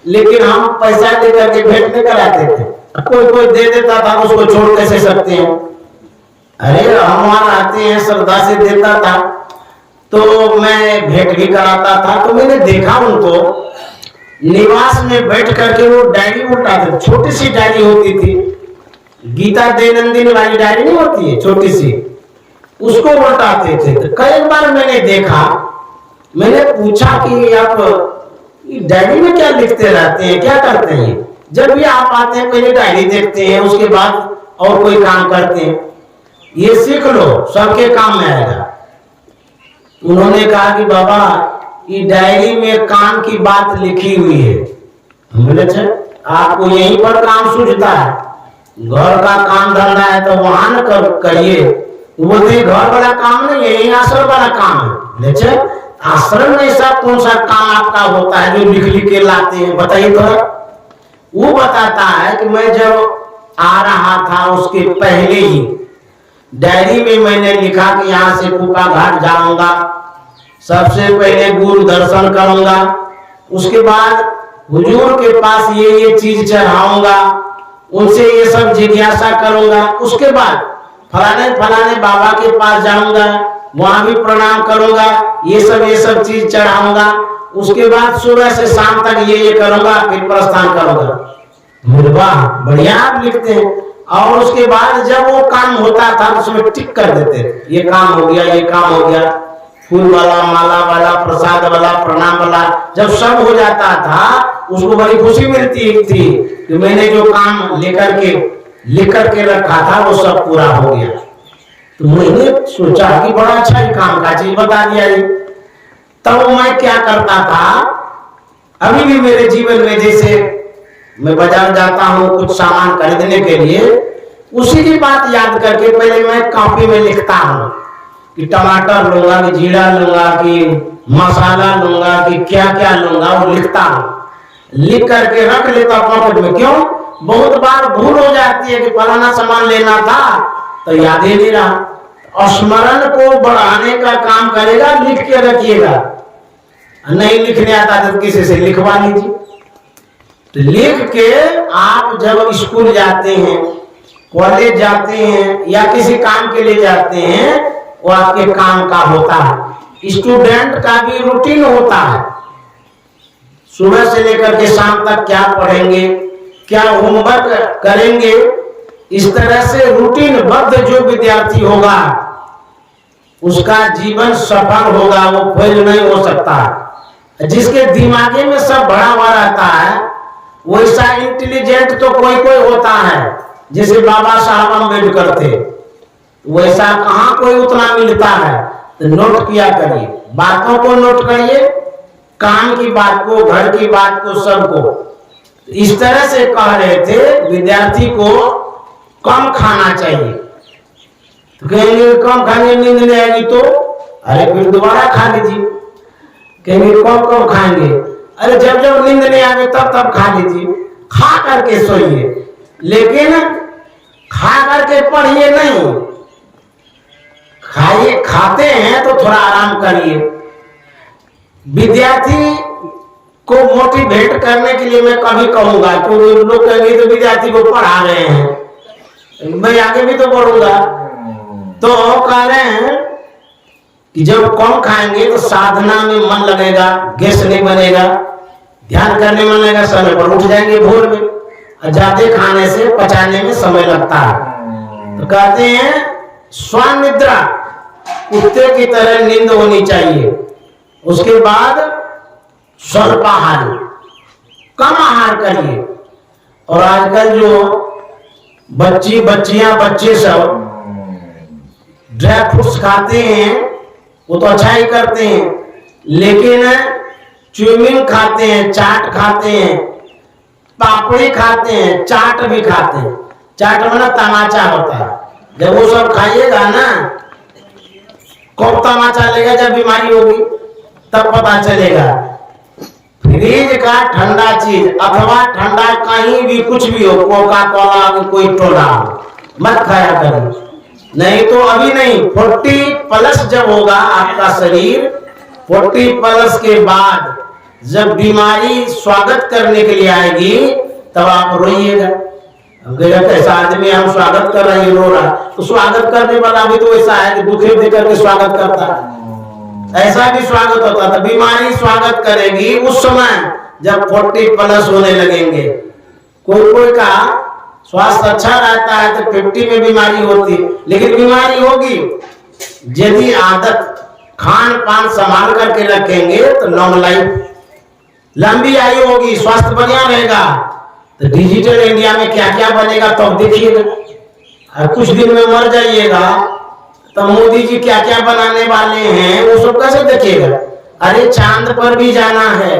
लेकिन हम पैसा लेकर के भेंट नहीं कराते थे। कोई कोई दे देता था, उसको छोड़ कैसे सकते हैं? अरे हम वहां आते हैं, श्रद्धा से देता था तो मैं भेंट भी कराता था। तो मैंने देखा उनको निवास में बैठ करके वो डायरी उठाते, छोटी सी डायरी होती थी, गीता दैनंदिन वाली डायरी नहीं होती है, छोटी सी, उसको उठाते थे। तो कई बार मैंने देखा, मैंने पूछा कि आप डायरी में क्या लिखते रहते हैं, क्या करते हैं? जब भी आप आते हैं पहले डायरी देखते हैं, उसके बाद और कोई काम करते हैं। ये सीख लो, सबके काम में आएगा। उन्होंने कहा कि बाबा ये डायरी में काम की बात लिखी हुई है। बोले अच्छा, आपको यहीं पर काम सूझता है, घर का काम धंधा है तो वहां न करिए। बोलते घर वाला काम नहीं है, यही आश्रम वाला काम है। बोले अच्छा, आश्रम में ऐसा कौन सा काम आपका होता है जो लिख लिख के लाते हैं, बताइए तो। वो बताता है कि मैं जब आ रहा था उसके पहले ही डायरी में मैंने लिखा कि यहाँ से कुका घाट जाऊंगा, सबसे पहले गुरु दर्शन करूंगा, उसके बाद हुजूर के पास ये चीज चढ़ाऊंगा, उनसे ये सब जिज्ञासा करूंगा, उसके बाद फलाने फलाने बाबा के पास जाऊंगा, वहां भी प्रणाम करूंगा, ये सब चीज चढ़ाऊंगा, उसके बाद सुबह से शाम तक ये करूंगा, फिर प्रस्थान करूंगा। वाह, बढ़िया आप लिखते हैं। और उसके बाद जब वो काम होता था उसमें टिक कर देते, ये काम हो गया, ये काम हो गया, फूल वाला, माला वाला, प्रसाद वाला, प्रणाम वाला। जब सब हो जाता था उसको बड़ी खुशी मिलती थी कि मैंने जो काम लिख करके रखा था वो सब पूरा हो गया। तो मैंने सोचा कि बड़ा अच्छा ही काम का चीज बता दिया ये। तब मैं क्या करता था, अभी भी मेरे जीवन में जैसे मैं बाजार जाता हूँ कुछ सामान खरीदने के लिए, उसी की बात याद करके पहले मैं कॉपी में लिखता हूँ कि टमाटर लूंगा, कि जीरा लूंगा, कि मसाला लूंगा, कि क्या क्या लूंगा, वो लिखता हूँ। लिख करके रख लेता पॉकेट में। क्यों? बहुत बार भूल हो जाती है कि फलाना सामान लेना था तो याद ही नहीं रहा। स्मरण को बढ़ाने का काम करेगा, लिख के रखिएगा। नहीं लिखने आता तो किसी से लिखवा लीजिए। तो लिख के आप जब स्कूल जाते हैं, कॉलेज जाते हैं या किसी काम के लिए जाते हैं, वो आपके काम का होता है। स्टूडेंट का भी रूटीन होता है, सुबह से लेकर के शाम तक क्या पढ़ेंगे, क्या होमवर्क करेंगे। इस तरह से रूटीन बद्ध जो विद्यार्थी होगा उसका जीवन सफल होगा, वो फेल नहीं हो सकता। जिसके दिमागे में सब भरा हुआ रहता है, वैसा इंटेलिजेंट तो कोई कोई होता है, जैसे बाबा साहब अम्बेडकर थे, वैसा कहाँ कोई उतना मिलता है। तो नोट किया करिए, बातों को नोट करिए, काम की बात को, घर की बात को, सबको इस तरह से कह रहे थे विद्यार्थी को कम खाना चाहिए। तो कहेंगे कम खाने नींद नहीं आएगी तो अरे फिर दोबारा खा लीजिए। कहेंगे कम कम खाएंगे, अरे जब जब नींद नहीं आए तब तब खा लीजिए, खा करके सोइए, लेकिन खा करके पढ़िए नहीं। खाइए, खाते हैं तो थोड़ा आराम करिए। विद्यार्थी को मोटिवेट करने के लिए मैं कभी कहूंगा, क्योंकि लोग कहेंगे तो विद्यार्थी को पढ़ा रहे हैं, मैं आगे भी तो पढ़ूंगा। तो कह रहे हैं कि जब कम खाएंगे तो साधना में मन लगेगा, गैस नहीं बनेगा, ध्यान करने में लगेगा, समय पर उठ जाएंगे भोर में। और ज्यादा खाने से पचाने में समय लगता है। तो कहते हैं स्वानिद्रा, कुत्ते की तरह नींद होनी चाहिए। उसके बाद स्वल्पाहार, कम आहार करिए। और आजकल जो बच्चियां बच्चे सब ड्राई फ्रूट्स खाते हैं वो तो अच्छा ही करते हैं, लेकिन च्युइंगम खाते हैं, चाट खाते हैं, पापड़ी खाते हैं, चाट भी खाते हैं। चाट में ना तमाचा होता है, जब वो सब खाइएगा ना, कब तमाचा लेगा, जब बीमारी होगी तब पता चलेगा। फ्रिज का ठंडा चीज अथवा ठंडा कहीं भी कुछ भी हो, कोका कोला कोई टोला मत खाया करें। नहीं तो अभी नहीं, 40+ जब होगा आपका शरीर, 40+ के बाद जब बीमारी स्वागत करने के लिए आएगी तब आप रोइएगा। कैसा आदमी हम स्वागत कर रहे हैं रो रहा, तो स्वागत करने वाला भी तो ऐसा है कि दुखे दे करके स्वागत करता है, ऐसा भी स्वागत होता है। तो बीमारी स्वागत करेगी उस समय जब 40+ होने लगेंगे। कोई का स्वास्थ्य अच्छा रहता है तो 50 में बीमारी होती, लेकिन बीमारी होगी। यदि आदत खान पान संभाल करके रखेंगे तो लॉन्ग लाइफ, लंबी आयु होगी, स्वास्थ्य बढ़िया रहेगा। तो डिजिटल इंडिया में क्या क्या बनेगा तो अब देखिएगा। कुछ दिन में मर जाइएगा तो मोदी जी क्या क्या बनाने वाले हैं वो सब कैसे देखिएगा। अरे चांद पर भी जाना है,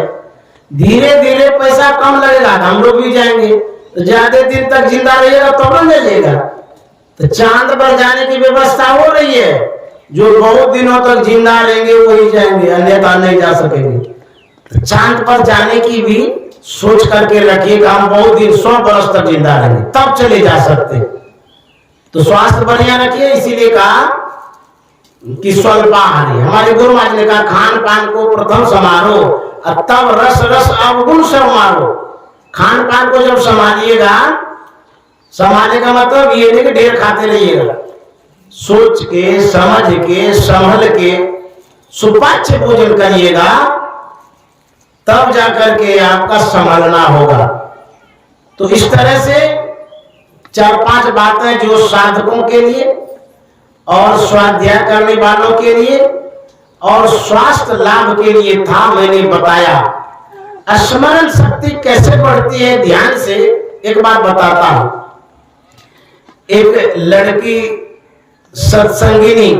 धीरे धीरे पैसा कम लगेगा, हम लोग भी जाएंगे। तो ज्यादा दिन तक जिंदा रहिएगा तब न जाइएगा। तो चांद पर जाने की व्यवस्था हो रही है, जो बहुत दिनों तक जिंदा रहेंगे वही जाएंगे, अन्यथा नहीं जा सकेंगे। तो चांद पर जाने की भी सोच करके रखिएगा, हम बहुत दिन 100 वर्ष तक जिंदा रहेंगे तब चले जा सकते। तो स्वास्थ्य बढ़िया रखिए, इसीलिए कहा कि स्वल्पाहारी। हमारे गुरु महाराज ने कहा खान पान को प्रथम समारो और तब रस रस अवगुण सब मारो। खान पान को जब संभालिएगा, संभालने का मतलब ये नहीं कि ढेर खाते रहिएगा, सोच के समझ के संभल के सुपाच्य भोजन करिएगा, तब जाकर के आपका संभलना होगा। तो इस तरह से 4-5 बातें जो साधकों के लिए और स्वाध्याय करने वालों के लिए और स्वास्थ्य लाभ के लिए था, मैंने बताया। स्मरण शक्ति कैसे बढ़ती है ध्यान से एक बात बताता हूं। एक लड़की सत्संगिनी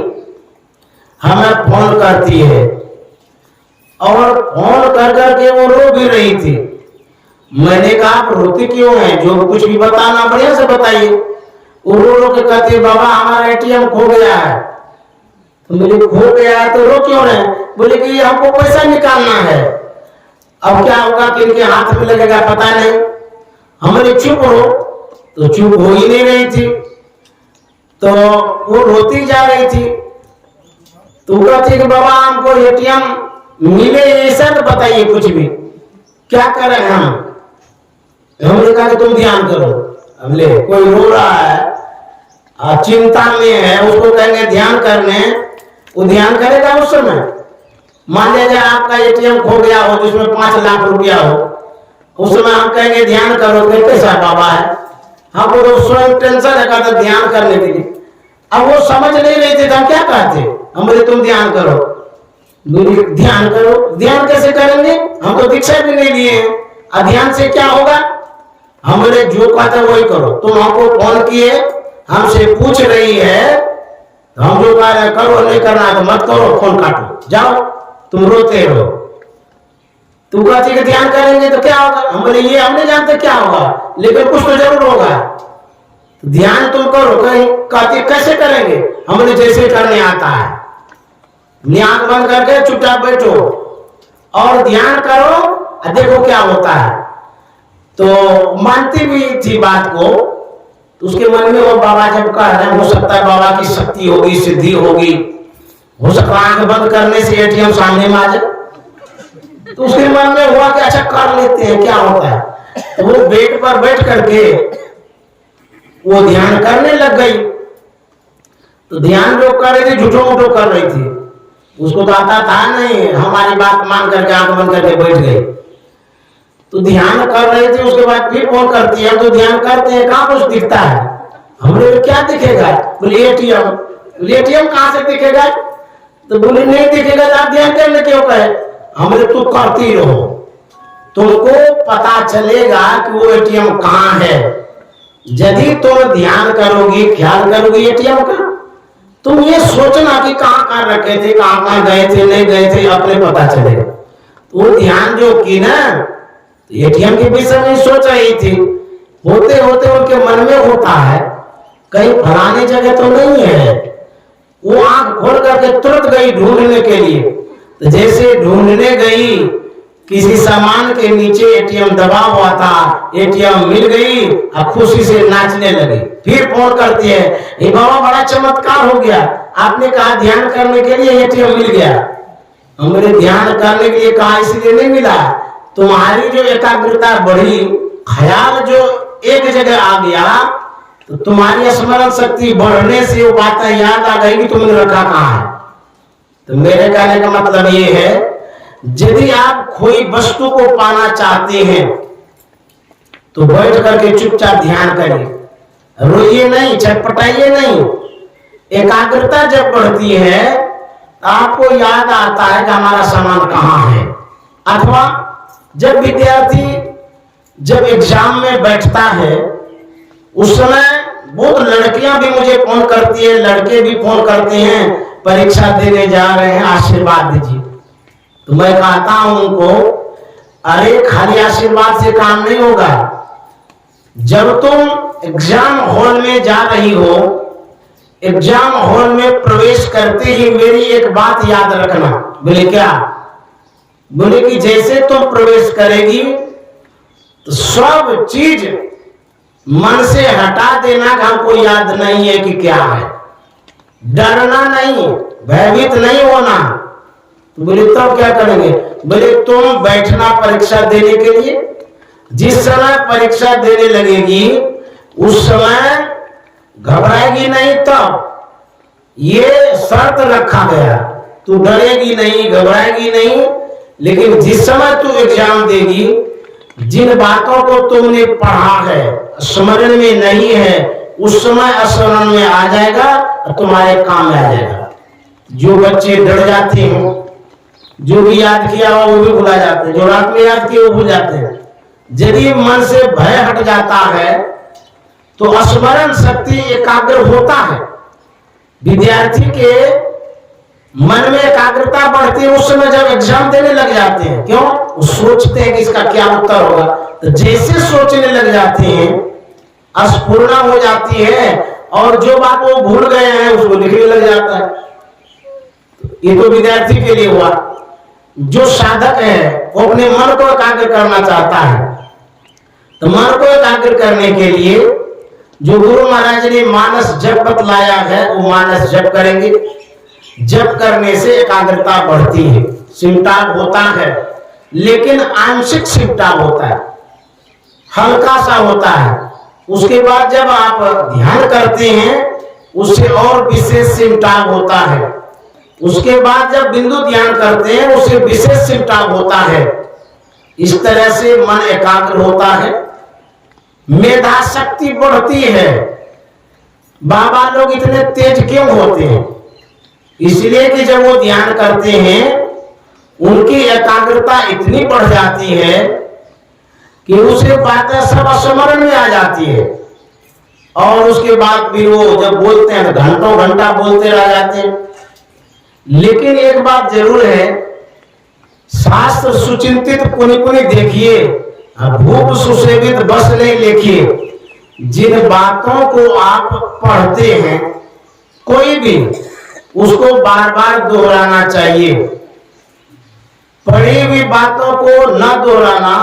हमें फोन करती है और फोन कर करके वो रो भी रही थी। मैंने कहा आप रोती क्यों है, जो कुछ भी बताना बढ़िया से बताइए। वो रो रो के कहती है बाबा हमारा एटीएम खो गया है। तो मुझे खो गया है तो रो क्यों रहे? बोले कि हमको पैसा निकालना है, अब क्या होगा कि इनके हाथ में लगेगा पता नहीं। हमारे चुप हो, तो चुप हो ही नहीं रही थी, तो वो रोती जा रही थी। तो कहती कि बाबा हमको एटीएम मिले ऐसा तो बताइए, कुछ भी क्या करें हम। हमने कहा कि तुम ध्यान करो। हमले कोई रो रहा है चिंता में है, उसको कहेंगे ध्यान करने, वो ध्यान करेगा उस समय। मान लीजिए आपका एटीएम खो गया हो जिसमें 5 लाख रुपया हो, उस समय हम कहेंगे ध्यान करो, कैसा बाबा है, हमको तो स्वयं टेंशन है तो ध्यान करने के लिए। अब वो समझ नहीं रहे थे तो हम क्या कहते, हम बोले तुम ध्यान करो। ध्यान करो, ध्यान कैसे करेंगे, हम तो दीक्षा भी नहीं लिए हैं, ध्यान से क्या होगा। हम बोले जो कहते वही करो। तुम हमको फोन किए, हमसे पूछ रही है, हम जो कह रहे करो, नहीं करना तो मत करो, फोन काटो, जाओ तुम रोते रहो। तू कहती कि ध्यान करेंगे तो क्या होगा? हम बोले ये हम नहीं जानते क्या होगा, लेकिन कुछ तो जरूर होगा। तो ध्यान तुम करो। कहीं कहती कैसे करेंगे? हम बोले जैसे करने आता है। आंख बंद करके चुपचाप बैठो और ध्यान करो, देखो क्या होता है। तो मानती भी थी बात को। तो उसके मन में वो बाबा जब कह रहे हैं, हो सकता है बाबा की शक्ति होगी, सिद्धि होगी, हो सकता है आंख बंद करने से एटीएम सामने में आ जाए। तो उसके मन में हुआ कि अच्छा कर लेते हैं, क्या होता है। तो वो बेड पर बैठ करके वो ध्यान करने लग गई। तो ध्यान जो कर रही थी झूठो मूठो कर रही थी, उसको तो आता था नहीं। हमारी बात मान करके आंख बंद करके बैठ गई। तो ध्यान कर रही थी, उसके बाद फिर फोन करती है। तो ध्यान करते हैं, कहाँ कुछ दिखता है? हमने क्या दिखेगा? बोले एटीएम। एटीएम कहाँ से दिखेगा? तो बोले नहीं दिखेगा तो आप ध्यान करने क्यों कहे? हमने तू करती रहो, तुमको पता चलेगा कि वो एटीएम कहाँ है। यदि तुम ध्यान करोगी, ख्याल करोगी एटीएम का, तुम ये सोचना कि कहाँ कहाँ रखे थे, कहाँ कहाँ गए थे, नहीं गए थे, अपने पता चलेगा। तो ध्यान जो की ना, एटीएम के विषय में सोच रही थी। होते होते उनके मन में होता है कहीं फलाने जगह तो नहीं है। वो आंख खोल करके तुरंत गई ढूंढने के लिए। तो जैसे ढूंढने गई, किसी सामान के नीचे एटीएम दबा हुआ था, एटीएम मिल गई और खुशी से नाचने लगी। फिर फोन करती है, ये बाबा बड़ा चमत्कार हो गया, आपने कहा ध्यान करने के लिए एटीएम मिल गया। हमने ध्यान करने के लिए कहा इसलिए नहीं मिला, तुम्हारी जो एकाग्रता बढ़ी, ख्याल जो एक जगह आ गया, तो तुम्हारी स्मरण शक्ति बढ़ने से वो बातें याद आ गई कि तुमने रखा कहाँ है। तो मेरे कहने का मतलब ये है, यदि आप कोई वस्तु को पाना चाहते हैं तो बैठ करके चुपचाप ध्यान करिए, रोइए नहीं, छटपटाइए नहीं। एकाग्रता जब बढ़ती है आपको याद आता है कि हमारा सामान कहाँ है। अथवा जब विद्यार्थी जब एग्जाम में बैठता है, उस समय बहुत लड़कियां भी मुझे फोन करती है, लड़के भी फोन करते हैं, परीक्षा देने जा रहे हैं, आशीर्वाद दीजिए। तो मैं कहता हूं उनको, अरे खाली आशीर्वाद से काम नहीं होगा। जब तुम एग्जाम हॉल में जा रही हो, एग्जाम हॉल में प्रवेश करते ही मेरी एक बात याद रखना। बोले क्या? बोले कि जैसे तुम प्रवेश करेगी तो सब चीज मन से हटा देना कि हमको याद नहीं है कि क्या है। डरना नहीं, भयभीत नहीं होना। तो बोले तब क्या करेंगे? बोले तुम बैठना परीक्षा देने के लिए, जिस समय परीक्षा देने लगेगी उस समय घबराएगी नहीं। तब ये शर्त रखा गया, तू डरेगी नहीं, घबराएगी नहीं, लेकिन जिस समय तू एग्जाम देगी, जिन बातों को तुमने पढ़ा है स्मरण में नहीं है, उस समय स्मरण में आ जाएगा और तुम्हारे काम में आ जाएगा। जो बच्चे डर जाते हैं, जो भी याद किया हो वो भी भुला जाते हैं, जो रात में याद किया वो भूल जाते हैं। यदि मन से भय हट जाता है तो स्मरण शक्ति एकाग्र होता है। विद्यार्थी के मन में एकाग्रता बढ़ती है उस समय जब एग्जाम देने लग जाते हैं। क्यों? वो सोचते हैं कि इसका क्या उत्तर होगा। तो जैसे सोचने लग जाते हैं स्फुरना हो जाती है और जो बात वो भूल गए हैं उसको लिखने लग जाता है। ये तो विद्यार्थी के लिए हुआ। जो साधक है वो अपने मन को एकाग्र करना चाहता है, तो मन को एकाग्र करने के लिए जो गुरु महाराज ने मानस जप बतलाया है वो मानस जप करेंगे। जप करने से एकाग्रता बढ़ती है, सिमटाप होता है, लेकिन आंशिक सिमटाप होता है, हल्का सा होता है। उसके बाद जब आप ध्यान करते हैं उससे और विशेष सिमटाप होता है। उसके बाद जब बिंदु ध्यान करते हैं उससे विशेष सिमटाप होता है। इस तरह से मन एकाग्र होता है, मेधा शक्ति बढ़ती है। बाबा लोग इतने तेज क्यों होते हैं? इसलिए कि जब वो ध्यान करते हैं उनकी एकाग्रता इतनी बढ़ जाती है कि उसे बातें सब स्मरण में आ जाती है। और उसके बाद फिर वो जब बोलते हैं तो घंटों घंटा बोलते रह जाते हैं। लेकिन एक बात जरूर है, शास्त्र सुचिंतित पुनि पुनि देखिए, भूप सुसेवित बस नहीं लिखिए। जिन बातों को आप पढ़ते हैं कोई भी उसको बार बार दोहराना चाहिए। पढ़ी हुई बातों को न दोहराना,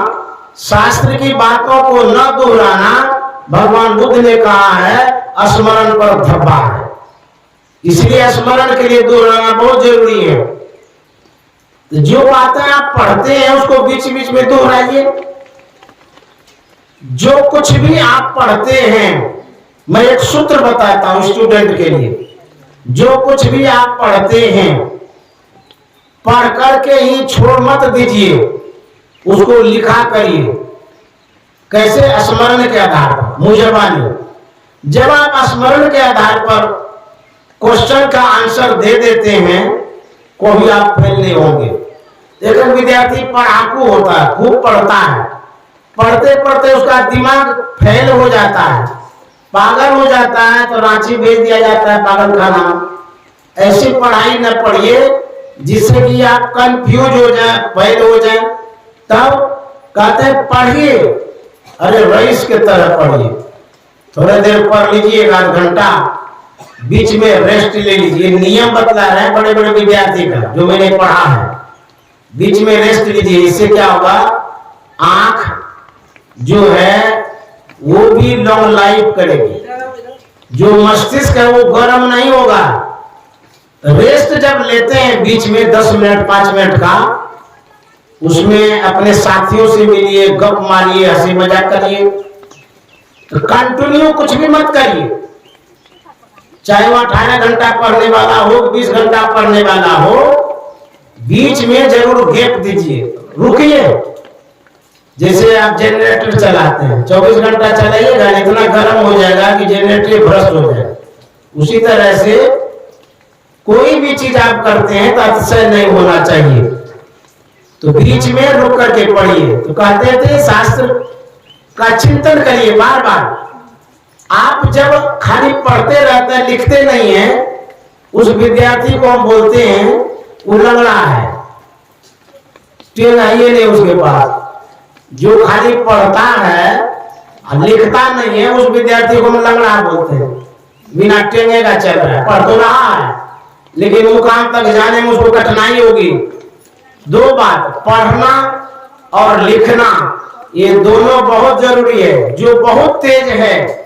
शास्त्र की बातों को न दोहराना, भगवान बुद्ध ने कहा है स्मरण पर धब्बा है। इसलिए स्मरण के लिए दोहराना बहुत जरूरी है। तो जो बातें आप पढ़ते हैं उसको बीच बीच में दोहराइए। जो कुछ भी आप पढ़ते हैं, मैं एक सूत्र बताता हूं स्टूडेंट के लिए। जो कुछ भी आप पढ़ते हैं पढ़ करके ही छोड़ मत दीजिए, उसको लिखा करिए। कैसे? स्मरण के आधार पर, मुजबानी। जब आप स्मरण के आधार पर क्वेश्चन का आंसर दे देते हैं, कभी आप फेल नहीं होंगे। एक विद्यार्थी पढ़ाकू होता है, खूब पढ़ता है, पढ़ते पढ़ते उसका दिमाग फेल हो जाता है, पागल हो जाता है, तो रांची भेज दिया जाता है पागल खाना। ऐसी पढ़ाई न पढ़िए जिससे कि आप कंफ्यूज हो जाए, फेल हो जाए। तब कहते हैं पढ़िए, अरे रईस के तरह पढ़िए। थोड़ा देर पढ़ लीजिए, 1 घंटा, बीच में रेस्ट ले लीजिए। नियम बतला रहे हैं बड़े बड़े विद्यार्थी का, जो मैंने पढ़ा है। बीच में रेस्ट लीजिए, इससे क्या होगा, आंख जो है वो भी लॉन्ग लाइफ करेगी, जो मस्तिष्क है वो गर्म नहीं होगा। रेस्ट जब लेते हैं बीच में 10 मिनट 5 मिनट का, उसमें अपने साथियों से मिलिए, गप मारिए, हंसी मजाक करिए। तो कंटिन्यू कुछ भी मत करिए, चाहे वो 18 घंटा पढ़ने वाला हो, 20 घंटा पढ़ने वाला हो, बीच में जरूर गैप दीजिए, रुकिए। जैसे आप जनरेटर चलाते हैं, 24 घंटा चलाइएगा, इतना गर्म हो जाएगा कि जनरेटर भ्रष्ट हो जाएगा। उसी तरह से कोई भी चीज आप करते हैं तो अतिशय नहीं होना चाहिए। तो बीच में रुक करके पढ़िए। तो कहते थे शास्त्र का चिंतन करिए बार बार। आप जब खाली पढ़ते रहते हैं, लिखते नहीं है, उस विद्यार्थी को हम बोलते हैं वो लंगड़ा है, ट्रेन आइए नहीं उसके पास। जो खाली पढ़ता है और लिखता नहीं है, उस विद्यार्थी को हम लंगड़ा बोलते हैं। बिना टेंगे का चल रहा है, पढ़ तो रहा है लेकिन मुकाम तक जाने में उसको कठिनाई होगी। 2 बात, पढ़ना और लिखना, ये दोनों बहुत जरूरी है। जो बहुत तेज है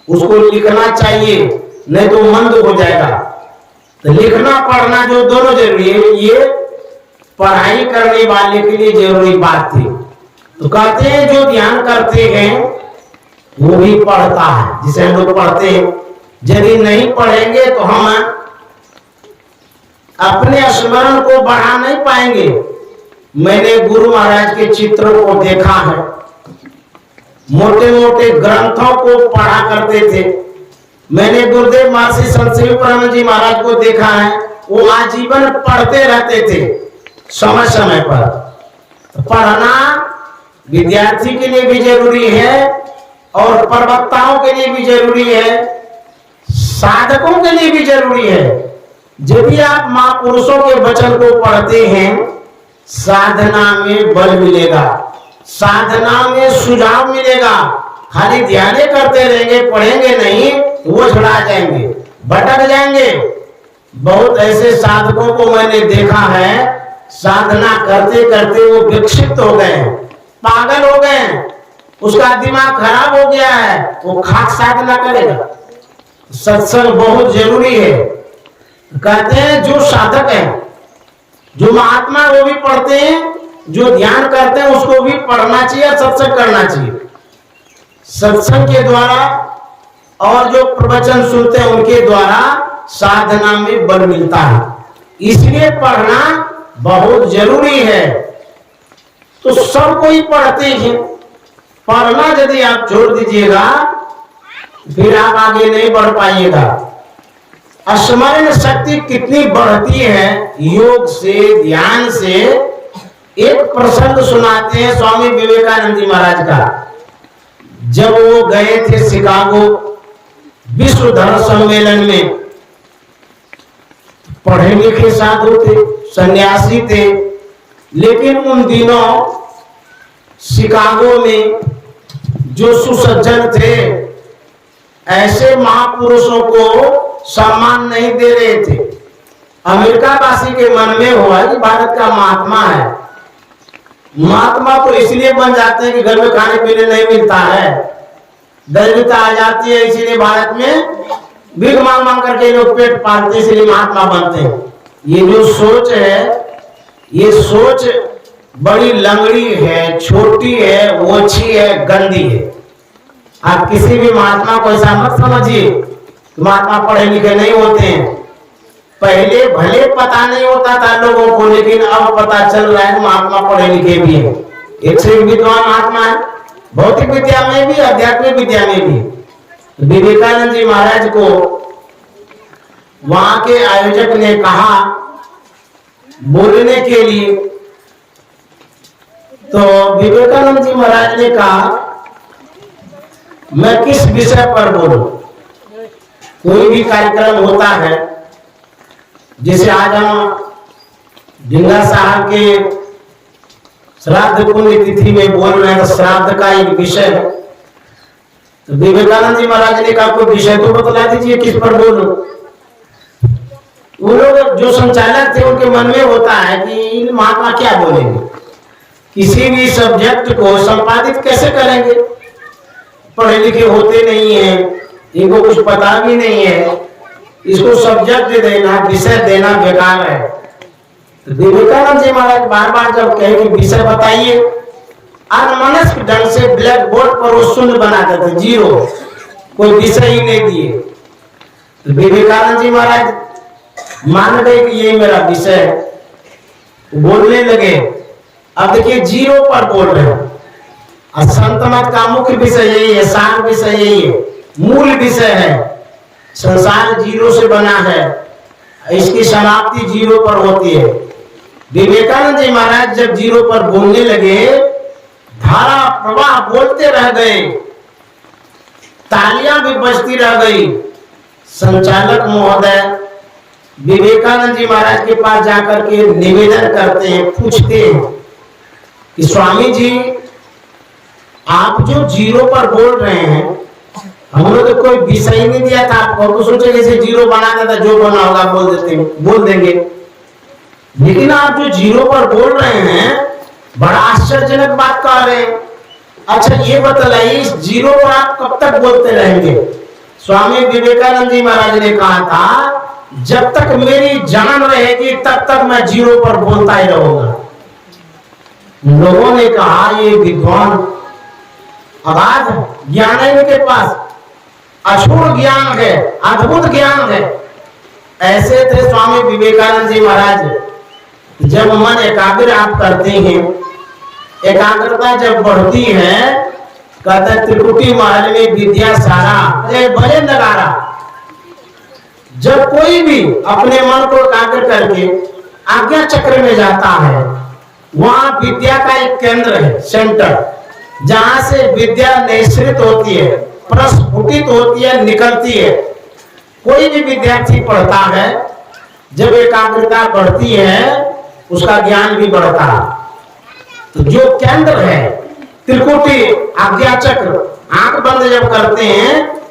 उसको लिखना चाहिए, नहीं तो मंद हो जाएगा। तो लिखना पढ़ना जो दोनों जरूरी है, ये पढ़ाई करने वाले के लिए जरूरी बात थी। तो कहते हैं जो ध्यान करते हैं वो भी पढ़ता है, जिसे हम लोग पढ़ते हैं। यदि नहीं पढ़ेंगे तो हम अपने स्मरण को बढ़ा नहीं पाएंगे। मैंने गुरु महाराज के चित्रों को देखा है, मोटे मोटे ग्रंथों को पढ़ा करते थे। मैंने गुरुदेव महर्षि संत शिवानंद जी महाराज को देखा है, वो आजीवन पढ़ते रहते थे समय समय पर। तो पढ़ना विद्यार्थी के लिए भी जरूरी है और प्रवक्ताओं के लिए भी जरूरी है, साधकों के लिए भी जरूरी है। जब भी आप महापुरुषों के वचन को पढ़ते हैं, साधना में बल मिलेगा, साधना में सुझाव मिलेगा। खाली ध्यान करते रहेंगे, पढ़ेंगे नहीं, वो छुड़ा जाएंगे, भटक जाएंगे। बहुत ऐसे साधकों को मैंने देखा है, साधना करते करते वो विक्षिप्त हो गए, पागल हो गए, उसका दिमाग खराब हो गया है, वो खाक साधना करेगा। सत्संग बहुत जरूरी है। कहते हैं जो साधक है, जो महात्मा, वो भी पढ़ते हैं, जो ध्यान करते हैं उसको भी पढ़ना चाहिए, सत्संग करना चाहिए। सत्संग के द्वारा और जो प्रवचन सुनते हैं उनके द्वारा साधना में बल मिलता है। इसलिए पढ़ना बहुत जरूरी है। तो सब कोई पढ़ते हैं, पढ़ना यदि आप छोड़ दीजिएगा फिर आप आगे नहीं बढ़ पाइएगा। स्मरण शक्ति कितनी बढ़ती है योग से, ध्यान से। एक प्रसंग सुनाते हैं स्वामी विवेकानंद जी महाराज का। जब वो गए थे शिकागो विश्व धर्म सम्मेलन में, पढ़े लिखे साधु थे, सन्यासी थे, लेकिन उन दिनों शिकागो में जो सुसज्जन थे ऐसे महापुरुषों को सम्मान नहीं दे रहे थे। अमेरिका वासी के मन में हुआ कि भारत का महात्मा है, महात्मा तो इसलिए बन जाते हैं कि घर में खाने पीने नहीं मिलता है, दरिद्रता आ जाती है, इसीलिए भारत में भीख मांग मांग करके लोग पेट पालते, इसलिए महात्मा बनते हैं। ये जो सोच है, ये सोच बड़ी लंगड़ी है, छोटी है, ओछी है, गंदी है। आप किसी भी महात्मा को ऐसा मत समझिए कि महात्मा पढ़े लिखे नहीं होते हैं। पहले भले पता नहीं होता था लोगों को, लेकिन अब पता चल रहा है महात्मा पढ़े लिखे भी है। एक से एक विद्वान महात्मा है, भौतिक विद्या में भी, आध्यात्मिक विद्या में भी। विवेकानंद जी महाराज को वहां के आयोजक ने कहा बोलने के लिए, तो विवेकानंद जी महाराज ने कहा मैं किस विषय पर बोलूं। कोई भी कार्यक्रम होता है, जैसे आज हम ढिंगा साहब के श्राद्ध पुण्य तिथि में बोल रहे हैं, तो श्राद्ध का एक विषय है। तो विवेकानंद जी महाराज ने कहा कोई विषय तो बतला दीजिए किस पर बोलूं। वो लोग जो संचालक थे उनके मन में होता है कि महात्मा क्या बोलेंगे, किसी भी सब्जेक्ट को संपादित कैसे करेंगे, पढ़े लिखे होते नहीं है, इनको कुछ पता भी नहीं है, इसको सब्जेक्ट देना, विषय देना बेकार है। तो विवेकानंद जी महाराज बार बार जब कहे कि विषय बताइए, अनमनस्क ढंग से ब्लैक बोर्ड पर वो शून्य बना देते, जीरो, कोई विषय ही नहीं दिए। तो विवेकानंद जी महाराज मान गए कि ये मेरा विषय है, बोलने लगे। अब देखिए जीरो पर बोल रहे हैं, और संत मत का मुख्य विषय यही है, सार विषय यही है, मूल विषय है। संसार जीरो से बना है, इसकी समाप्ति जीरो पर होती है। विवेकानंद जी महाराज जब जीरो पर बोलने लगे, धारा प्रवाह बोलते रह गए, तालियां भी बजती रह गई। संचालक महोदय विवेकानंद जी महाराज के पास जाकर के निवेदन करते हैं, पूछते हैं कि स्वामी जी आप जो जीरो पर बोल रहे हैं, हम लोग तो कोई विषय नहीं दिया था आपको, तो सोचे जैसे जीरो बना देता, जो बना होगा बोल देंगे। लेकिन आप जो जीरो पर बोल रहे हैं बड़ा आश्चर्यजनक बात कह रहे हैं। अच्छा ये बतलाइए इस जीरो पर आप कब तक बोलते रहेंगे। स्वामी विवेकानंद जी महाराज ने कहा था जब तक मेरी जान रहेगी तब तक मैं जीरो पर बोलता ही रहूंगा। लोगों ने कहा ये विद्वान अगाध ज्ञान है, इनके पास अछूत ज्ञान है, अद्भुत ज्ञान है। ऐसे थे स्वामी विवेकानंद जी महाराज। जब मन एकाग्र आप करते हैं, एकाग्रता जब बढ़ती है, कहता त्रिकुटी महल में विद्या सारा भले नगारा। जब कोई भी अपने मन को एकाग्र करके आज्ञा चक्र में जाता है, वहां विद्या का एक केंद्र है, सेंटर, जहां से विद्या निश्रित होती है, प्रस्फुटित होती है, निकलती है। कोई भी विद्यार्थी पढ़ता है, जब एकाग्रता बढ़ती है उसका ज्ञान भी बढ़ता है। तो जो केंद्र है त्रिकुटी आज्ञा चक्र, आंख बंद जब करते हैं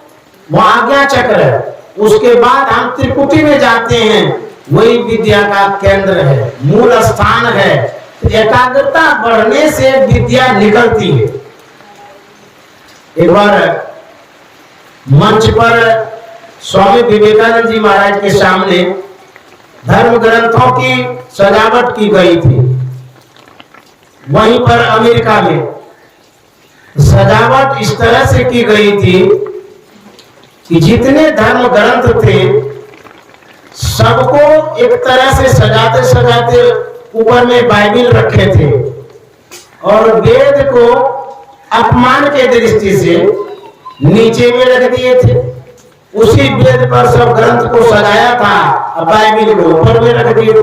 वो आज्ञा चक्र है, उसके बाद हम त्रिकुटी में जाते हैं, वही विद्या का केंद्र है, मूल स्थान है। एकाग्रता बढ़ने से विद्या निकलती है। एक बार मंच पर स्वामी विवेकानंद जी महाराज के सामने धर्म ग्रंथों की सजावट की गई थी। वहीं पर अमेरिका में सजावट इस तरह से की गई थी कि जितने धर्म ग्रंथ थे सबको एक तरह से सजाते सजाते ऊपर में बाइबिल रखे थे, और वेद को अपमान के दृष्टि से नीचे में रख दिए थे। उसी वेद पर सब ग्रंथ को सजाया था, बाइबिल को ऊपर में रख दिए।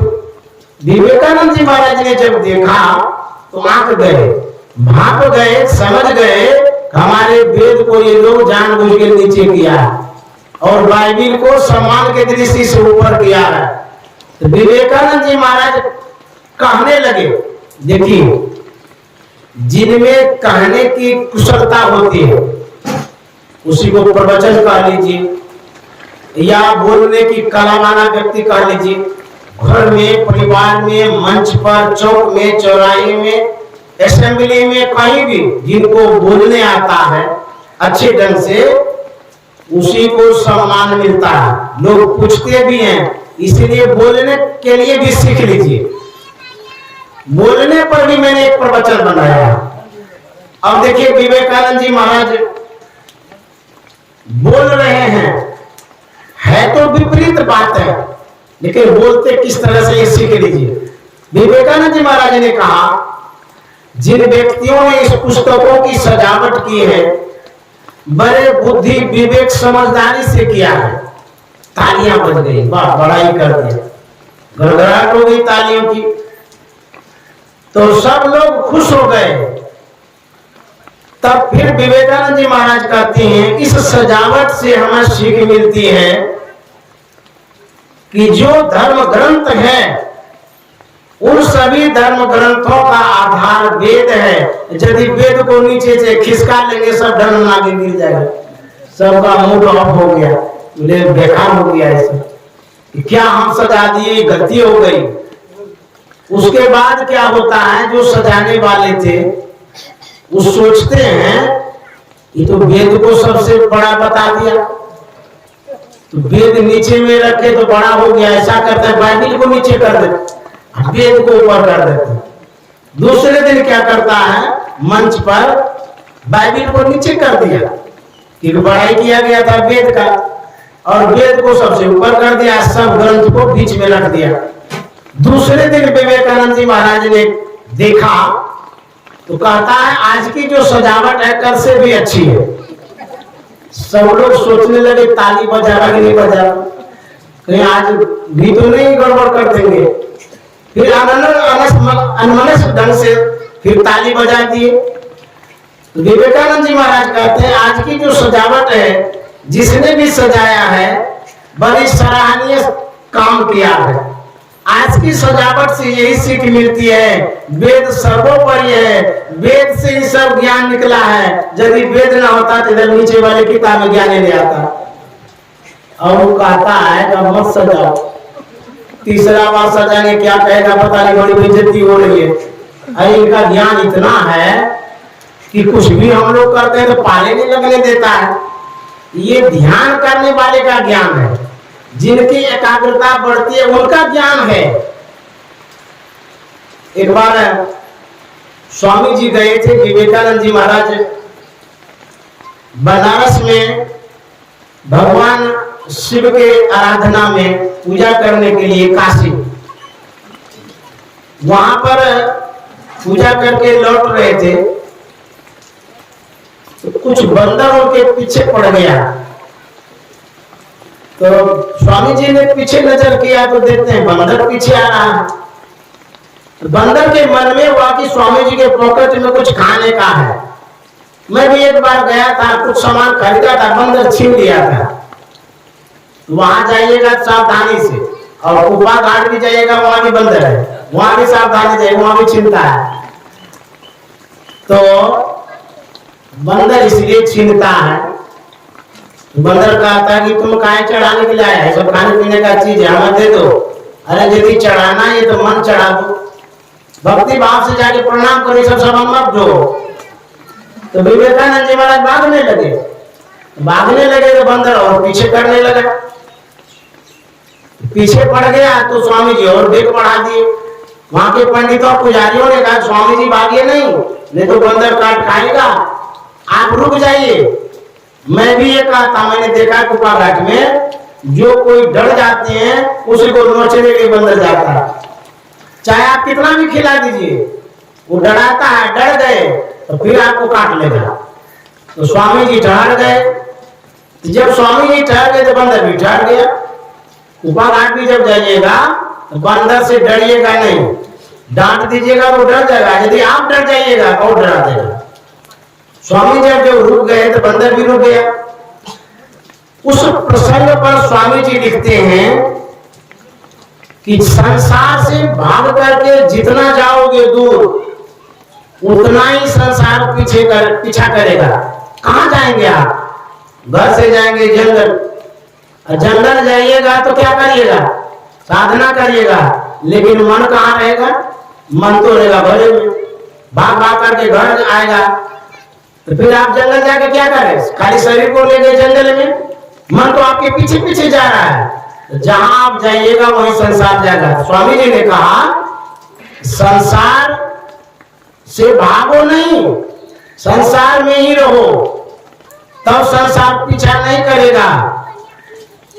विवेकानंद जी महाराज ने जब देखा तो आंख गए, भाप गए, समझ गए हमारे वेद को ये लोग जानबूझ के नीचे किया और बाइबिल को सम्मान के दृष्टि से ऊपर किया है। तो विवेकानंद जी महाराज कहने लगे, देखिए, जिनमें कहने की कुशलता होती है उसी को प्रवचन कह लीजिए या बोलने की कला वाला व्यक्ति कह लीजिए। घर में, परिवार में, मंच पर, चौक में, चौराहे में, असेंबली में, कहीं भी जिनको बोलने आता है अच्छे ढंग से उसी को सम्मान मिलता है। लोग पूछते भी हैं, इसलिए बोलने के लिए भी सीख लीजिए। बोलने पर भी मैंने एक प्रवचन बनाया। अब देखिए, विवेकानंद जी महाराज बोल रहे हैं, है तो विपरीत बात है, लेकिन बोलते किस तरह से ये सीख लीजिए। विवेकानंद जी महाराज ने कहा, जिन व्यक्तियों ने इस पुस्तकों की सजावट की है बड़े बुद्धि, विवेक, समझदारी से किया है। तालियां बज गई, वाह, बड़ा ही कर दिया, गड़गड़ाहट हो गई तालियों की। तो सब लोग खुश हो गए। तब फिर विवेकानंद जी महाराज कहते हैं, इस सजावट से हमें सीख मिलती है कि जो धर्म ग्रंथ है उन सभी धर्म ग्रंथों का आधार वेद है। यदि वेद को नीचे से खिसका लेंगे सब धर्म आगे गिर जाएगा, सबका मूड ऑफ हो गया, बेकार हो गया। ऐसे क्या हम सजा दिए, गलती हो गई। उसके बाद क्या होता है, जो सजाने वाले थे वो सोचते हैं ये तो वेद को सबसे बड़ा बता दिया, तो वेद नीचे में रखे तो बड़ा हो गया। ऐसा करते हैं, बाइबिल को नीचे कर देते, वेद को ऊपर कर देते। दूसरे दिन क्या करता है, मंच पर बाइबिल को नीचे कर दिया, क्योंकि बड़ाई किया गया था वेद का, और वेद को सबसे ऊपर कर दिया, सब ग्रंथ को बीच में रख दिया। दूसरे दिन विवेकानंद जी महाराज ने देखा तो कहता है, आज की जो सजावट है कल से भी अच्छी है। सब लोग सोचने लगे, ताली बजा रहा कि नहीं बजा रहा, कहीं आज भी तो नहीं गड़बड़ कर देंगे। फिर अनमनस ढंग से फिर ताली बजा दिए। तो विवेकानंद जी महाराज कहते हैं, आज की जो सजावट है जिसने भी सजाया है बड़ी सराहनीय काम किया है। आज की सजावट से यही सीख मिलती है, वेद सर्वोपरि है, वेद से ही सब ज्ञान निकला है। यदि वेद ना होता तो इधर नीचे वाले किताब में ज्ञान नहीं आता। और वो कहता है कि मत सजाओ, तीसरा बार सजाने क्या कहेगा पता नहीं, बड़ी बेइज्जती हो रही है। अरे इनका ज्ञान इतना है कि कुछ भी हम लोग करते हैं तो पाले नहीं लगने देता है। ये ध्यान करने वाले का ज्ञान है, जिनकी एकाग्रता बढ़ती है उनका ज्ञान है। एक बार स्वामी जी गए थे, विवेकानंद जी महाराज बनारस में भगवान शिव के आराधना में पूजा करने के लिए काशी, वहां पर पूजा करके लौट रहे थे तो कुछ बंदर उनके पीछे पड़ गया। तो स्वामी जी ने पीछे नजर किया तो देखते हैं बंदर पीछे आ रहा है। तो बंदर के मन में हुआ कि स्वामी जी के पॉकेट में कुछ खाने का है। मैं भी एक बार गया था, कुछ सामान खरीदा था, बंदर छीन लिया था। वहां जाइएगा सावधानी से, और कुपा घाट भी जाइएगा, वहां भी बंदर है, वहां भी सावधानी जाइए, वहां भी छीनता है। तो बंदर इसलिए छीनता है, बंदर कहता है कि तुम काहे चढ़ाने के लिए आया है, सब खाने पीने का चीज है, हमें दे दो। अरे यदि चढ़ाना है तो मन चढ़ा दो, भक्ति भाव से जाके प्रणाम करो, सब सामान मत दो। तो विवेकानंद जी महाराज भागने लगे तो बंदर और पीछे करने लगा। पीछे पड़ गया तो स्वामी जी और वेग बढ़ा दिए। वहां के पंडितों पुजारियों ने कहा, स्वामी जी भागिए नहीं तो बंदर काट खाएगा, आप रुक जाइए। मैं भी ये कहा था, मैंने देखा कुपा घाट में जो कोई डर जाते हैं उसी को नोचने के बंदर जाता है, चाहे आप कितना भी खिला दीजिए, वो डराता है, डर गए तो फिर आपको काट लेगा। तो स्वामी जी ठहर गए। जब स्वामी जी ठहर गए तो बंदर भी ठहर गया। कुपा घाट भी जब जाइएगा तो बंदर से डरिएगा नहीं, डांट दीजिएगा तो डर जाएगा, यदि आप डर जाइएगा तो डरा देगा। स्वामी जब रुक गए तो बंदर भी रुक गया। उस प्रसंग पर स्वामी जी लिखते हैं कि संसार से भाग करके जितना जाओगे रहोगे दूर, उतना ही संसार पीछा करेगा। कहाँ जाएंगे आप? घर से जाएंगे जंगल, जंगल जाइएगा तो क्या करिएगा? साधना करिएगा, लेकिन मन कहाँ रहेगा? मन तो रहेगा घरे में, भाग भाग करके घर आएगा। तो फिर आप जंगल जाके क्या करें? खाली शरीर को ले गए जंगल में, मन तो आपके पीछे पीछे जा रहा है। तो जहां आप जाइएगा वहीं संसार जाएगा। स्वामी जी ने कहा संसार से भागो नहीं, संसार में ही रहो, तब संसार पीछा नहीं करेगा।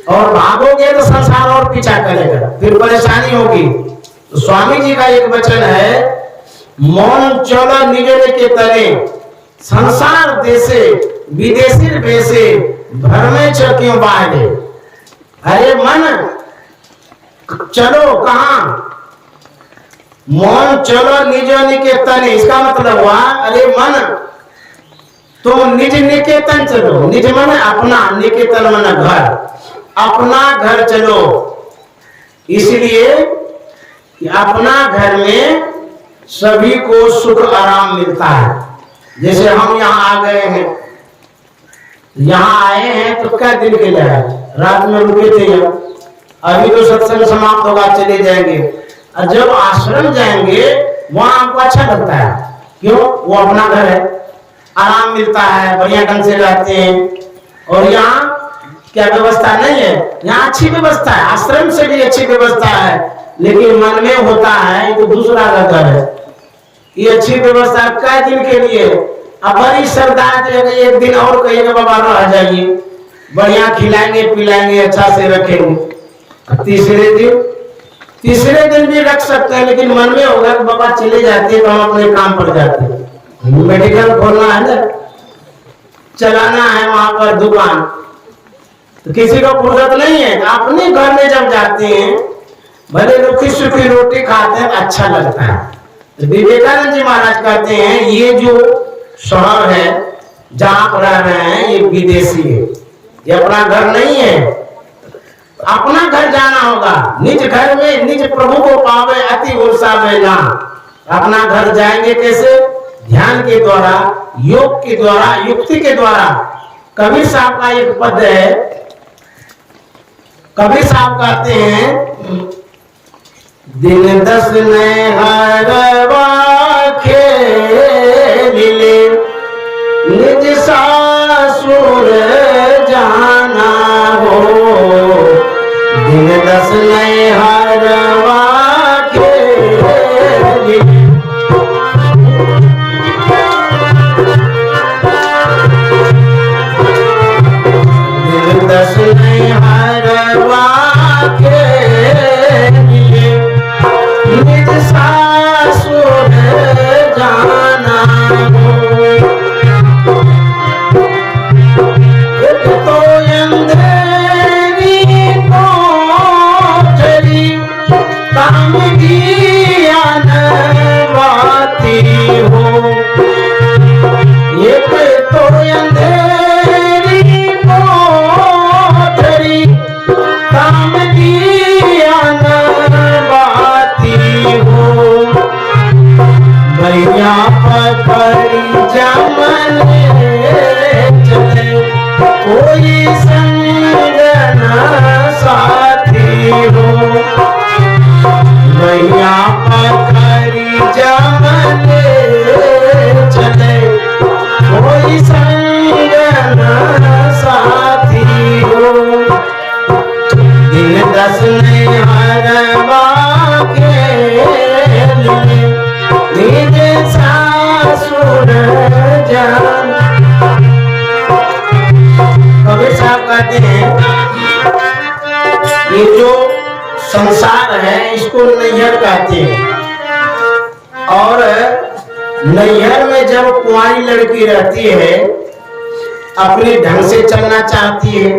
और भागोगे तो संसार और पीछा करेगा, फिर परेशानी होगी। तो स्वामी जी का एक वचन है, मौन चलो निजने के तले, संसार देशे विदेशी बेसे, भ्रमे क्यों बाहरे। अरे मन चलो कहाँ? मौन चलो निजने के तले, इसका मतलब हुआ अरे मन तो निज निकेतन चलो। निज मन अपना, निकेतन मन घर, अपना घर चलो। इसलिए कि अपना घर में सभी को सुख आराम मिलता है। जैसे हम यहाँ आ गए हैं, यहाँ आए हैं तो क्या दिन के लिए? रात में रुके थे यहाँ, अभी तो सत्संग समाप्त होगा, चले जाएंगे। और जब आश्रम जाएंगे वहां आपको अच्छा लगता है, क्यों? वो अपना घर है, आराम मिलता है, बढ़िया ढंग से रहते हैं। और यहाँ क्या व्यवस्था नहीं है? यहाँ अच्छी व्यवस्था है, आश्रम से भी अच्छी व्यवस्था है, लेकिन मन में होता है ये तो दूसरा घर है। ये अच्छी व्यवस्था कई दिन के लिए, अब बड़ी श्रद्धा है, एक दिन और कहिएगा बाबा रह जाइए, बढ़िया खिलाएंगे पिलाएंगे, अच्छा से रखेंगे। तीसरे दिन भी रख सकते हैं, लेकिन मन में होगा कि बाबा चले जाते हैं तो हम अपने काम पर जाते हैं। मेडिकल खोलना है ना, चलाना है वहां पर दुकान, तो किसी को फुर्सत नहीं है। अपने घर में जब जाते हैं, भले रुखी सूखी रोटी खाते हैं, अच्छा लगता है। तो विवेकानंद जी महाराज कहते हैं ये जो शहर है जहां पर रह रहे हैं ये विदेशी है, ये अपना घर नहीं है। अपना घर जाना होगा, निज घर में निज प्रभु को पावे अति उर्सा में ना। अपना घर जाएंगे कैसे? ध्यान के द्वारा, योग के द्वारा, युक्ति के द्वारा। कबीर साहब का एक पद है, कबीर साहब कहते हैं दिन दस में हरवा खेलिले, निज सासुर जाना हो। दिन दस में हरवा खेलिले, दिन दस में हरवा खेलिले, निज सासुर जाना हो। एक तो अंधेरी कोठरी, काम ज्ञान बाती हो। एक तो अंधेरी कोठरी, काम ज्ञान बाती हो। मैया पकड़ी जमने चले, कोई संग न साथी हो। मैया पकड़ी जमने चले, कोई संग न साथी हो। दिन दस में हरवा खेलिले, निज सासुर जाना। कबीर साहब कहते हैं ये जो संसार है इसको नैहर कहते हैं। और नैहर में जब कुंवारी लड़की रहती है, अपने ढंग से चलना चाहती है,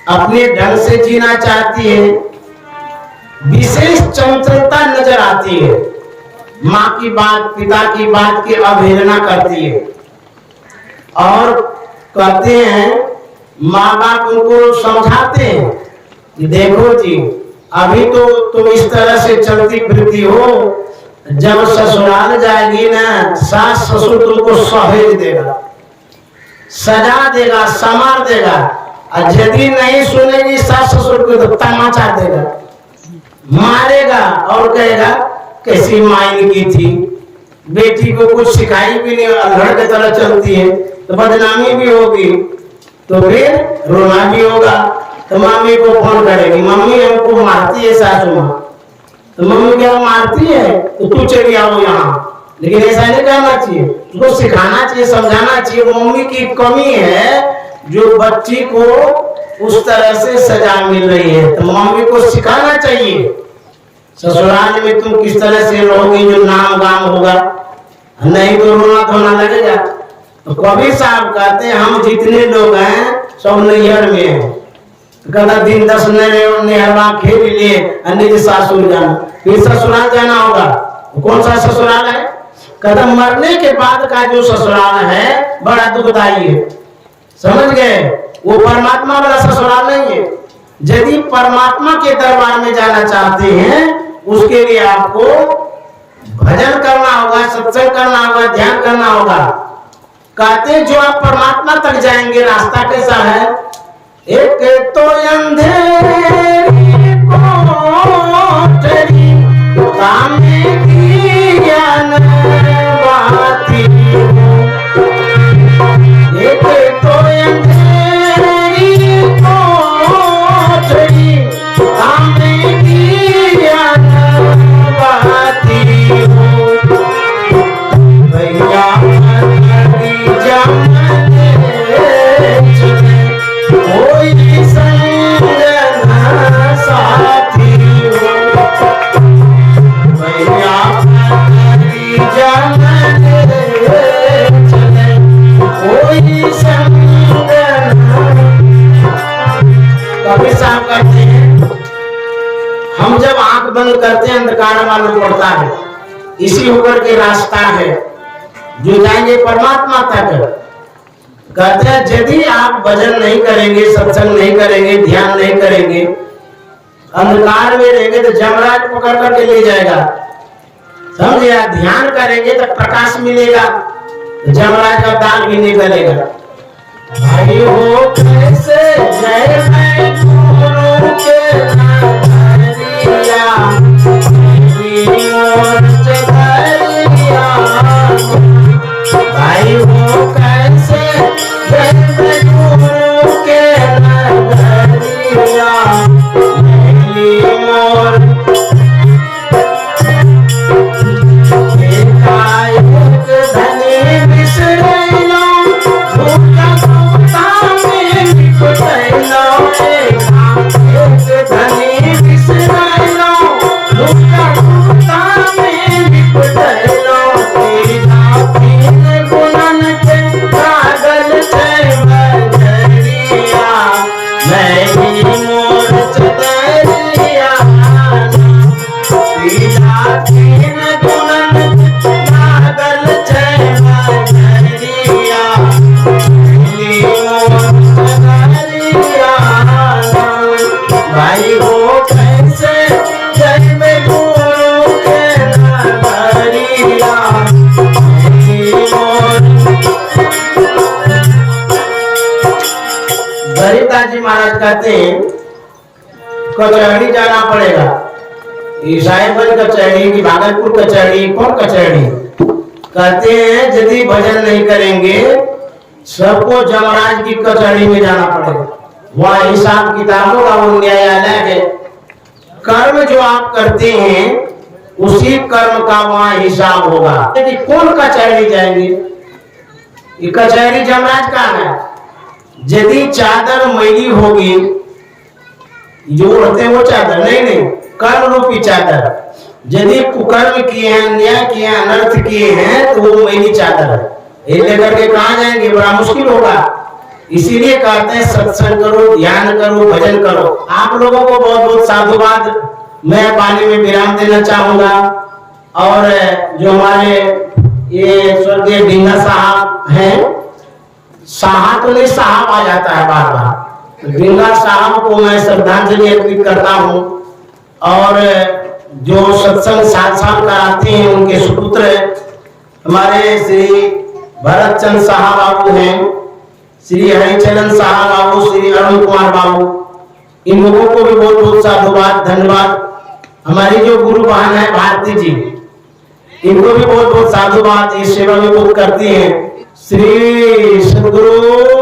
अपने ढंग से जीना चाहती है, विशेष चंचलता नजर आती है। माँ की बात, पिता की बात की अवहेलना करती है। और कहते हैं माँ बाप उनको समझाते हैं कि देखो जी, अभी तो तुम इस तरह से चलती फिरती हो, जब ससुराल जाएगी ना, सास ससुर तुमको सहेज देगा, सजा देगा, संवार देगा। और यदि नहीं सुनेगी सास ससुर को तो तमाचा देगा, मारेगा और कहेगा कैसी मायन की थी, बेटी को कुछ सिखाई भी नहीं, अल्हड़ की तरह चलती है, तो बदनामी भी होगी, तो फिर रोना भी होगा। तो मम्मी को फोन करेगी, मम्मी हमको मारती है सासू माँ। तो मम्मी क्या मारती है तो तू चली आओ यहाँ, लेकिन ऐसा नहीं करना चाहिए, उसको सिखाना चाहिए, समझाना चाहिए। मम्मी की कमी है जो बच्ची को उस तरह से सजा मिल रही है, तो मम्मी को सिखाना चाहिए। ससुराल में तुम किस तरह से रहोगी जो नाम गाम होगा, नहीं तो रोना धोना लगेगा। तो कभी साहब कहते हैं हम जितने लोग हैं सब नैहर में हैं, कहता दिन 10 नहरवा खेल लिए, अन्य सासुर जाना, फिर ससुराल जाना होगा। कौन सा ससुराल है? कहता मरने के बाद का जो ससुराल है बड़ा दुखदाई है, समझ गए? वो परमात्मा वाला ससुराल नहीं है। यदि परमात्मा के दरबार में जाना चाहते हैं, उसके लिए आपको भजन करना होगा, सत्संग करना होगा, ध्यान करना होगा। कहते जो आप परमात्मा तक जाएंगे, रास्ता कैसा है? एक तो अंधेरी कोठरी कामे की ज्ञान बाती, एक तो अंधेरी कोठरी कामे की ज्ञान बाती, भैया कोई संग न साथी हो, भैया चले कोई संग कभी साफ करते हैं। हम जब आंख बंद करते हैं अंधकार मालूम पड़ता है, इसी होकर के रास्ता है जो जाएंगे परमात्मा तक। कहते हैं यदि आप भजन नहीं करेंगे, सत्संग नहीं करेंगे, ध्यान नहीं करेंगे, अंधकार में रहेंगे तो जमराज पकड़ करके ले जाएगा, समझे? ध्यान करेंगे तो प्रकाश मिलेगा, तो जमराज का दाल भी निकलेगा। भाई हो कैसे जय मैं गुरु के नगरिया, भाई हो कैसे जय मैं गुरु के नगरिया, मोर एकाएक धनी बिसरैलो, भूखा भूखा में निपटैलो, एकाएक धनी बिसरैलो, भूखा भूखा में निपटैलो, तेरा तीन गुणन के कागल छै बजरिया, मैं ही मोर चदरिया, तेरा तीन गुणन के कागल छै बजरिया, मैं ही मोर चदरिया। भाई हो कैसे जय में गुरु के नगरिया, गरीबदास जी महाराज कहते हैं कचहरी जाना पड़ेगा, ईसाईगंज कचहरी की भागलपुर कचहरी, कौन कचहरी? कहते हैं यदि भजन नहीं करेंगे सबको जमराज की कचहरी में जाना पड़ेगा, वहाँ हिसाब किताबों का वो न्यायालय है। कर्म जो आप करते हैं उसी कर्म का वहाँ हिसाब होगा। यदि कौन कचहरी जाएंगे? ये कचहरी जमराज का है। यदि चादर मैली होगी, जो होते हैं वो चादर नहीं, कर्म रूपी चादर। यदि कुकर्म किए हैं, अन्याय किए हैं, अनर्थ किए हैं, तो वो मैली चादर है, ये लेकर के कहाँ जाएंगे? बड़ा मुश्किल होगा। इसीलिए कहते हैं सत्संग करो, ध्यान करो, भजन करो। आप लोगों को बहुत बहुत साधुवाद। मैं पानी में विराम देना चाहूंगा, और जो हमारे ये स्वर्गीय बिंगा साहब हैं, साहब तो नहीं, साहब आ जाता है बार बार, बिंगा साहब को मैं श्रद्धांजलि अर्पित करता हूँ। और जो सत्संग साथ साथ कराते हैं उनके सुपुत्र हमारे श्री भरत चंद साहा बाबू हैं, श्री हरिचरण साहा बाबू, श्री अरुण कुमार बाबू, इन लोगों को भी बहुत बहुत साधुवाद धन्यवाद। हमारी जो गुरु बहन है भारती जी, इनको भी बहुत बहुत साधुवाद, इस सेवा में बहुत करती हैं। श्री सद्गुरु